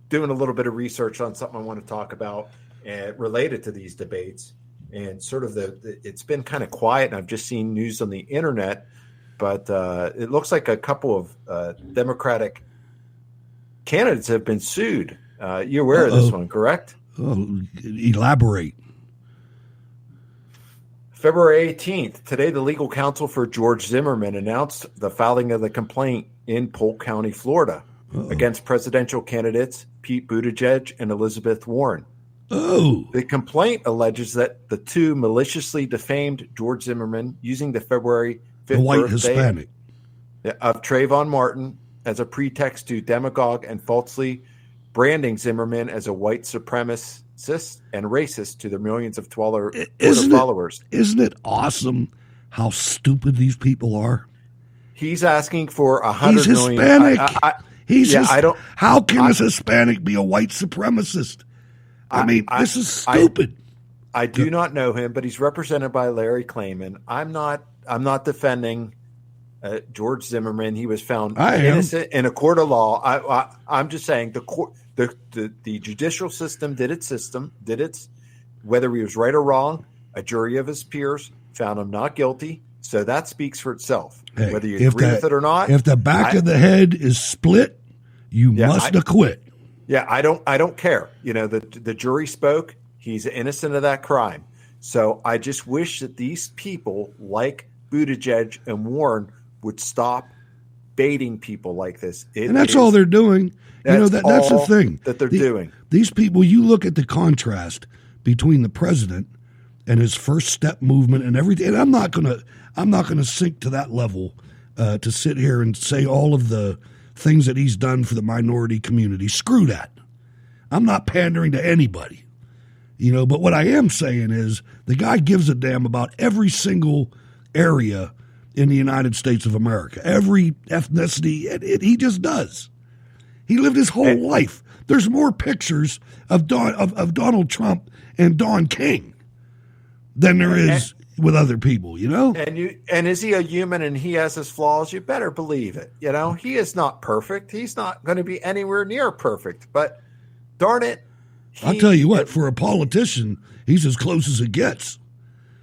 doing a little bit of research on something I want to talk about related to these debates. And sort of it's been kind of quiet, and I've just seen news on the internet, but it looks like a couple of Democratic candidates have been sued. You're aware of this one, correct? Oh, elaborate. February 18th, today the legal counsel for George Zimmerman announced the filing of the complaint in Polk County, Florida, against presidential candidates Pete Buttigieg and Elizabeth Warren. Oh. The complaint alleges that the two maliciously defamed George Zimmerman using the February 5th the white birthday Hispanic of Trayvon Martin as a pretext to demagogue and falsely branding Zimmerman as a white supremacist and racist to the millions of Twitter followers. Isn't it awesome how stupid these people are? He's asking for $100 million. He's Hispanic. How can a Hispanic be a white supremacist? I mean, this is stupid. I do not know him, but he's represented by Larry Klayman. I'm not defending George Zimmerman. He was found innocent in a court of law. I'm just saying the judicial system did its whether he was right or wrong. A jury of his peers found him not guilty, so that speaks for itself. Hey, whether you agree with it or not, if the back of the head is split, you must acquit. Yeah, I don't care. You know, the jury spoke. He's innocent of that crime. So I just wish that these people like Buttigieg and Warren would stop baiting people like this. And that's all they're doing. You know, that's the thing that they're doing. These people, you look at the contrast between the president and his first step movement and everything. And I'm not gonna sink to that level to sit here and say all of the things that he's done for the minority community. Screw that. I'm not pandering to anybody, but what I am saying is the guy gives a damn about every single area in the United States of America, every ethnicity. He just does. He lived his whole life. There's more pictures of Donald Trump and Don King than there is with other people, And is he a human and he has his flaws? You better believe it. He is not perfect. He's not going to be anywhere near perfect. But darn it, I'll tell you what. For a politician, he's as close as it gets,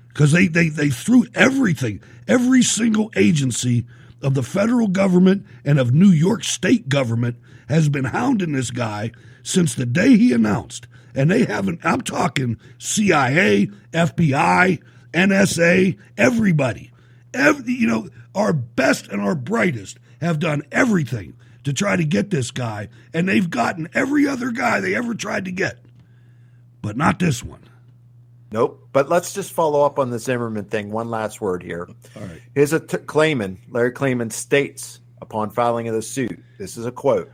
because they threw everything, every single agency of the federal government and of New York state government has been hounding this guy since the day he announced. And they haven't, I'm talking CIA, FBI, NSA, everybody. Our best and our brightest have done everything to try to get this guy, and they've gotten every other guy they ever tried to get. But not this one. Nope. But let's just follow up on the Zimmerman thing. One last word here. All right. Here's Larry Klayman states upon filing of the suit, this is a quote,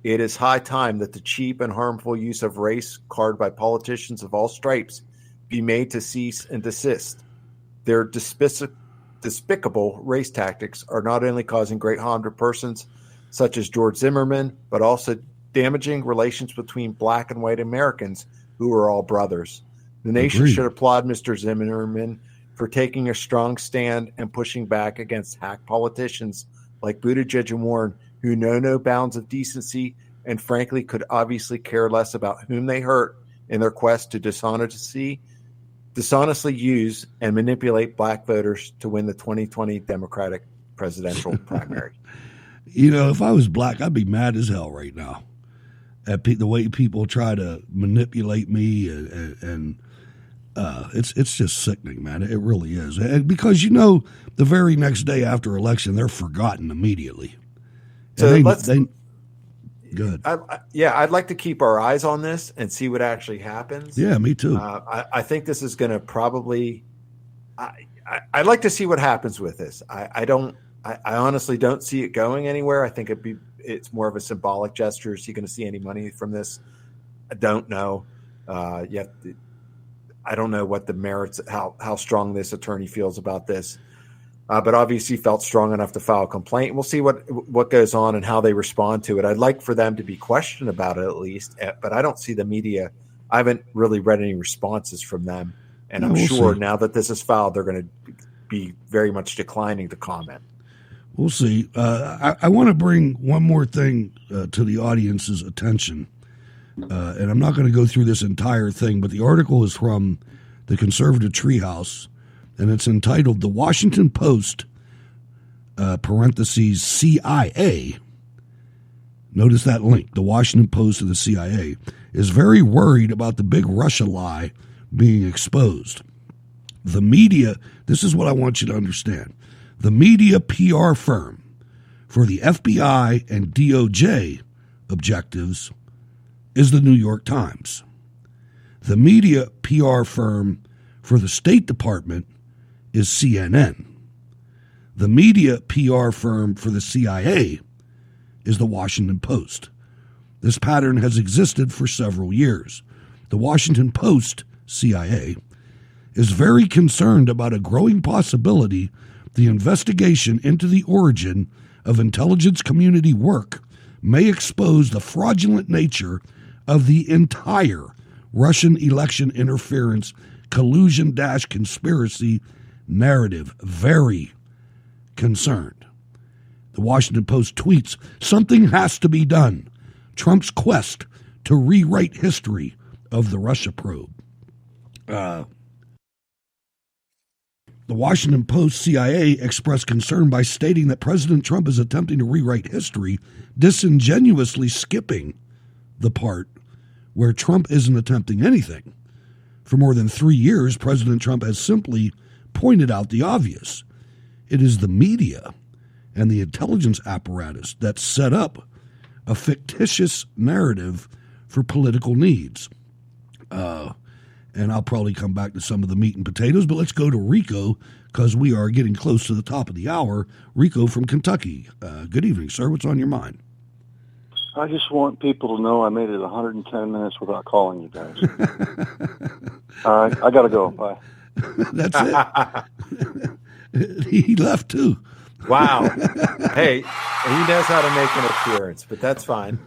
"It is high time that the cheap and harmful use of race card by politicians of all stripes be made to cease and desist. Their despicable race tactics are not only causing great harm to persons such as George Zimmerman, but also damaging relations between black and white Americans who are all brothers. The nation should applaud Mr. Zimmerman for taking a strong stand and pushing back against hack politicians like Buttigieg and Warren, who know no bounds of decency and frankly could obviously care less about whom they hurt in their quest to dishonestly use and manipulate black voters to win the 2020 Democratic presidential primary." If I was black, I'd be mad as hell right now at the way people try to manipulate me, and it's just sickening, man. It really is. And because the very next day after election, they're forgotten immediately. So good. I'd like to keep our eyes on this and see what actually happens. Yeah, me too. I think this is going to probably. I'd like to see what happens with this. I honestly don't see it going anywhere. I think it's more of a symbolic gesture. Is he going to see any money from this? I don't know. I don't know what the merits, how strong this attorney feels about this. But obviously felt strong enough to file a complaint. We'll see what goes on and how they respond to it. I'd like for them to be questioned about it at least, but I don't see the media. I haven't really read any responses from them. And I'm sure now that this is filed, they're going to be very much declining to comment. We'll see. I want to bring one more thing to the audience's attention. And I'm not going to go through this entire thing, but the article is from the Conservative Treehouse, and it's entitled "The Washington Post, parentheses, CIA." Notice that link. The Washington Post of the CIA is very worried about the big Russia lie being exposed. The media, this is what I want you to understand. The media PR firm for the FBI and DOJ objectives is the New York Times. The media PR firm for the State Department is CNN. The media PR firm for the CIA is the Washington Post. This pattern has existed for several years. The Washington Post, CIA, is very concerned about a growing possibility the investigation into the origin of intelligence community work may expose the fraudulent nature of the entire Russian election interference collusion-conspiracy narrative. Very concerned. The Washington Post tweets, "Something has to be done. Trump's quest to rewrite history of the Russia probe." The Washington Post CIA expressed concern by stating that President Trump is attempting to rewrite history, disingenuously skipping the part where Trump isn't attempting anything. For more than 3 years, President Trump has simply pointed out the obvious. It is the media and the intelligence apparatus that set up a fictitious narrative for political needs. And I'll probably come back to some of the meat and potatoes, but let's go to Rico because we are getting close to the top of the hour. Rico from Kentucky. Good evening, sir. What's on your mind? I just want people to know I made it 110 minutes without calling you guys. All right, I got to go. Bye. That's it. He left too. Wow. Hey, he knows how to make an appearance, but that's fine.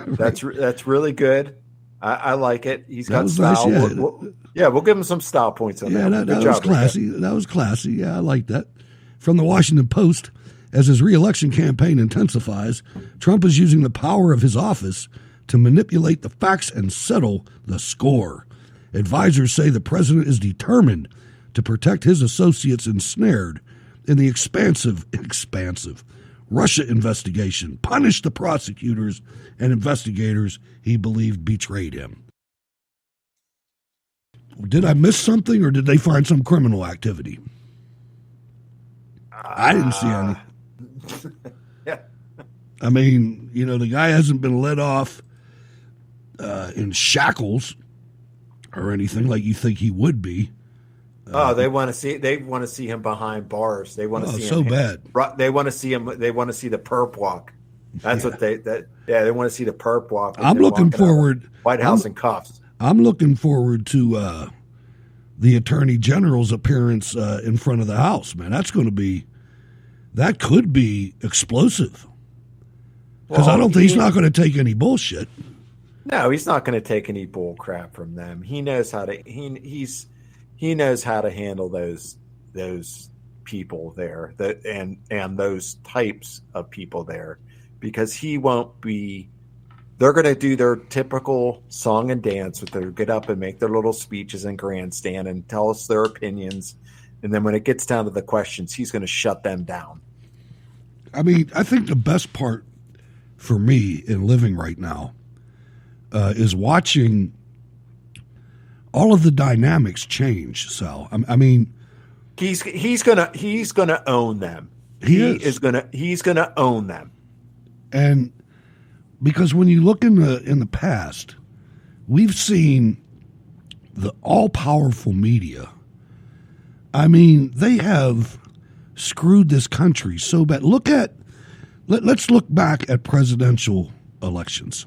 That's really good. I like it. He's got style. Nice, we'll give him some style points on that. That was classy. That was classy. Yeah, I like that. From the Washington Post, as his re-election campaign intensifies, Trump is using the power of his office to manipulate the facts and settle the score. Advisors say the president is determined to protect his associates ensnared in the expansive Russia investigation, punish the prosecutors and investigators he believed betrayed him. Did I miss something, or did they find some criminal activity? I didn't see any. Yeah. I mean, the guy hasn't been let off in shackles or anything like you think he would be. They want to see him behind bars. They want to see him so bad. They want to see him. They want to see the perp walk. That's what they want to see the perp walk. I'm looking forward. White House in cuffs. I'm looking forward to the Attorney General's appearance in front of the House. Man, that could be explosive. Because I don't think he's not going to take any bullshit. No, he's not going to take any bull crap from them. He knows how to. He knows how to handle those people there, and those types of people there, because he won't be. They're going to do their typical song and dance, with their get up and make their little speeches and grandstand and tell us their opinions, and then when it gets down to the questions, he's going to shut them down. I mean, I think the best part for me in living right now is watching all of the dynamics change. Sal, I mean, he's gonna own them. He's gonna own them. And because when you look in the past, we've seen the all-powerful media. I mean, they have screwed this country so bad. Let's look back at presidential elections.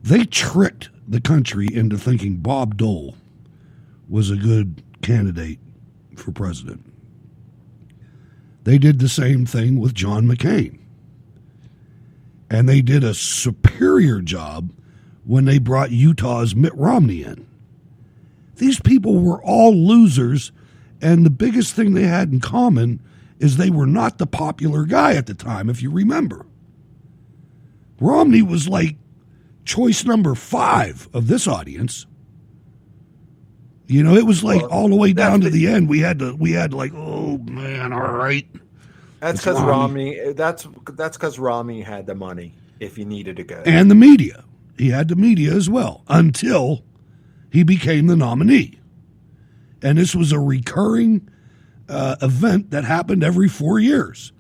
They tricked the country into thinking Bob Dole was a good candidate for president. They did the same thing with John McCain. And they did a superior job when they brought Utah's Mitt Romney in. These people were all losers, and the biggest thing they had in common is they were not the popular guy at the time, if you remember. Romney was like choice number 5 of this audience. It was like all the way down to the end. We had like, oh man, all right. That's because Romney. That's because Romney had the money if he needed to go, and the media. He had the media as well until he became the nominee. And this was a recurring event that happened every 4 years.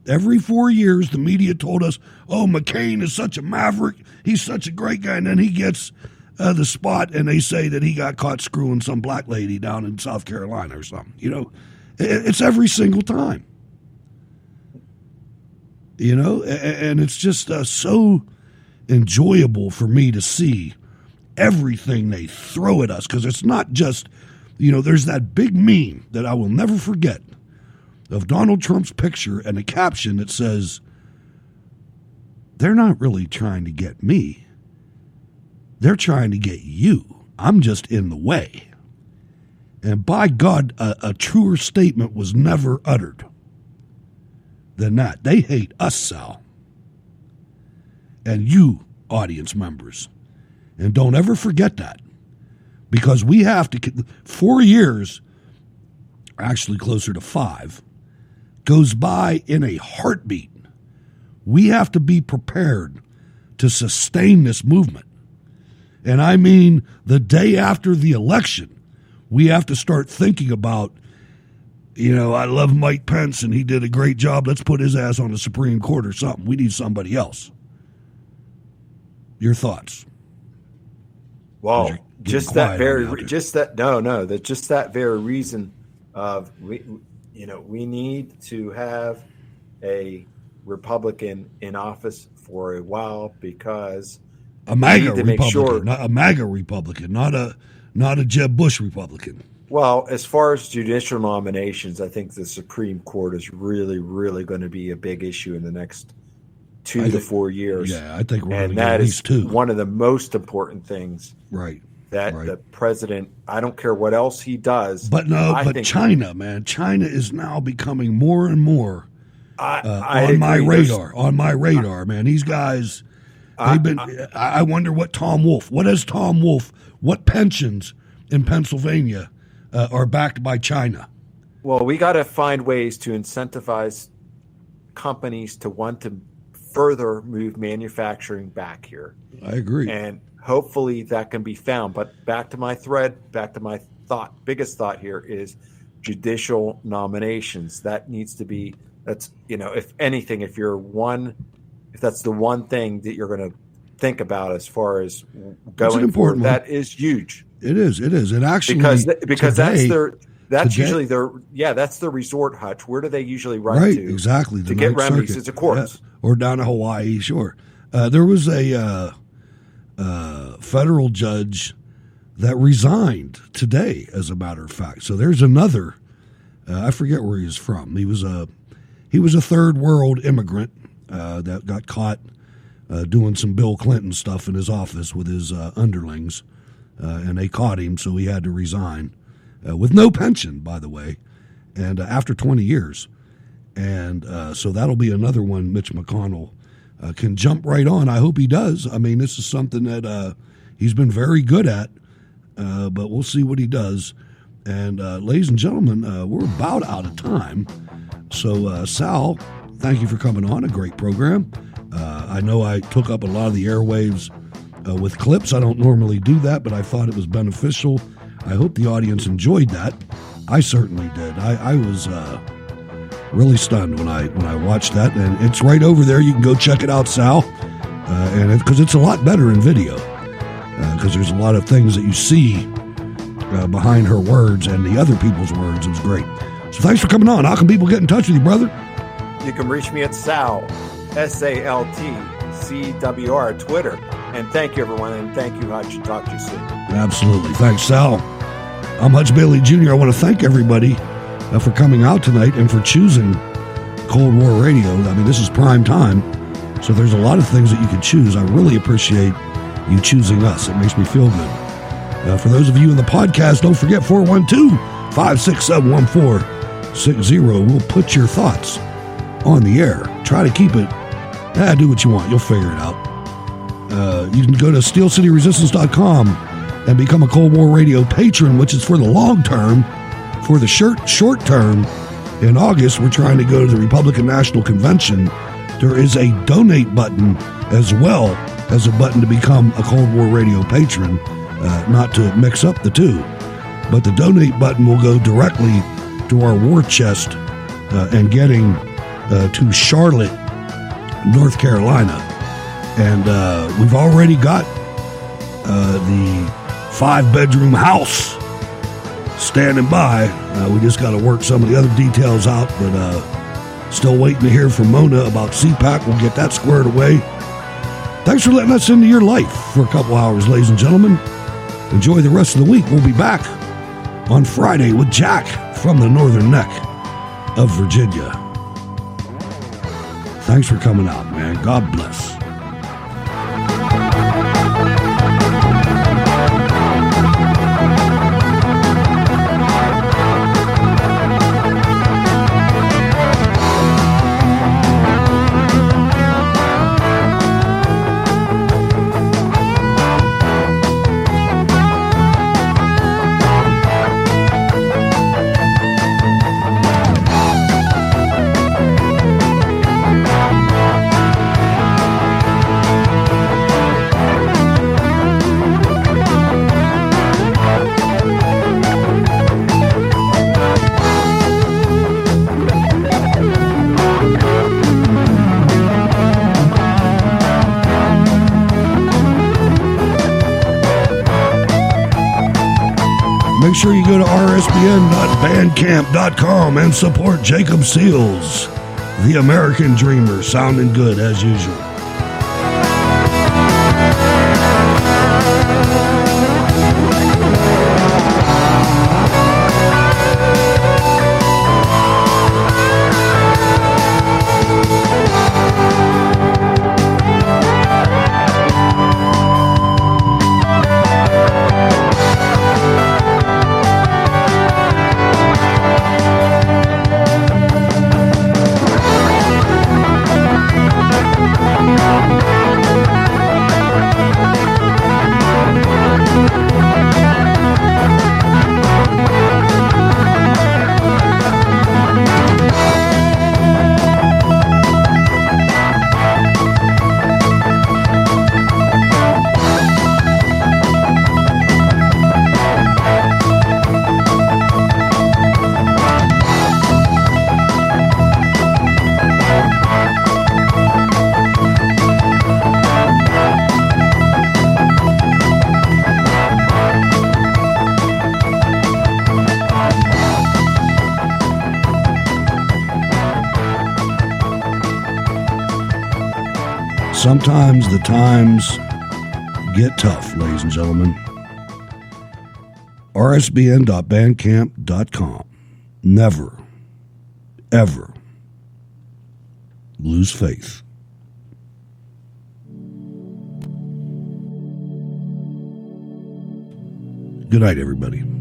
Every 4 years, the media told us, "Oh, McCain is such a maverick. He's such a great guy," and then he gets the spot, and they say that he got caught screwing some black lady down in South Carolina or something. It's every single time. And it's just so enjoyable for me to see everything they throw at us, because it's not just, there's that big meme that I will never forget of Donald Trump's picture and a caption that says, "They're not really trying to get me. They're trying to get you. I'm just in the way." And by God, a truer statement was never uttered than that. They hate us, Sal. And you, audience members. And don't ever forget that. Because we have to, 4 years, actually closer to 5, goes by in a heartbeat. We have to be prepared to sustain this movement. And I mean, the day after the election, we have to start thinking about, I love Mike Pence and he did a great job. Let's put his ass on the Supreme Court or something. We need somebody else. Your thoughts? Well, just that very reason of we need to have a Republican in office for a while because a MAGA Republican, not a MAGA Republican, not a Jeb Bush Republican. Well, as far as judicial nominations, I think the Supreme Court is really, really going to be a big issue in the next 2 to 4 years. Yeah, I think we're and going to get that at is least 2. One of the most important things. Right. That the president, I don't care what else he does. But China, man, China is now becoming more and more on my radar, man. These guys, they've been. I wonder what pensions in Pennsylvania are backed by China. Well, we got to find ways to incentivize companies to want to further move manufacturing back here. I agree. And hopefully that can be found. But back to my biggest thought here is judicial nominations. That needs to be, if anything, if that's the one thing that you're going to think about as far as going forward, that is huge. It is. And actually, because today, that's usually that's the resort hutch. Where do they usually run to? Exactly. To get remedies is a courts. Yeah. Or down to Hawaii, sure. There was a federal judge that resigned today, as a matter of fact. So there's another. I forget where he's from. He was a third world immigrant that got caught doing some Bill Clinton stuff in his office with his underlings, and they caught him, so he had to resign with no pension, by the way, and after 20 years. And so that'll be another one Mitch McConnell can jump right on. I hope he does. I mean, this is something that he's been very good at, but we'll see what he does. And ladies and gentlemen, we're about out of time. So Sal, thank you for coming on. A great program. I know I took up a lot of the airwaves with clips. I don't normally do that, but I thought it was beneficial. I hope the audience enjoyed that. I certainly did. I was really stunned when I watched that, and it's right over there. You can go check it out, Sal, and because it's a lot better in video, because there's a lot of things that you see behind her words and the other people's words. It was great. So thanks for coming on. How can people get in touch with you, brother? You can reach me at Sal, SALTCWR, Twitter. And thank you, everyone, and thank you, Hutch. Talk to you soon. Absolutely. Thanks, Sal. I'm Hutch Bailey Jr. I want to thank everybody for coming out tonight and for choosing Cold War Radio. I mean, this is prime time, so there's a lot of things that you can choose. I really appreciate you choosing us. It makes me feel good. For those of you in the podcast, don't forget 412-567-1460. We'll put your thoughts on the air. Try to keep it. Do what you want. You'll figure it out. You can go to steelcityresistance.com and become a Cold War Radio patron, which is for the long term. For the short term, in August, we're trying to go to the Republican National Convention. There is a donate button as well as a button to become a Cold War Radio patron, not to mix up the two. But the donate button will go directly to our war chest and getting to Charlotte, North Carolina. And we've already got the 5-bedroom house standing by. We just got to work some of the other details out, but still waiting to hear from Mona about CPAC. We'll get that squared away. Thanks for letting us into your life for a couple hours, ladies and gentlemen. Enjoy the rest of the week. We'll be back on Friday with Jack from the Northern Neck of Virginia. Thanks for coming out, man. God bless. Make sure you go to rsbn.bandcamp.com and support Jacob Seals The American Dreamer, sounding good as usual. Sometimes the times get tough, ladies and gentlemen. rsbn.bandcamp.com. Never, ever lose faith. Good night, everybody.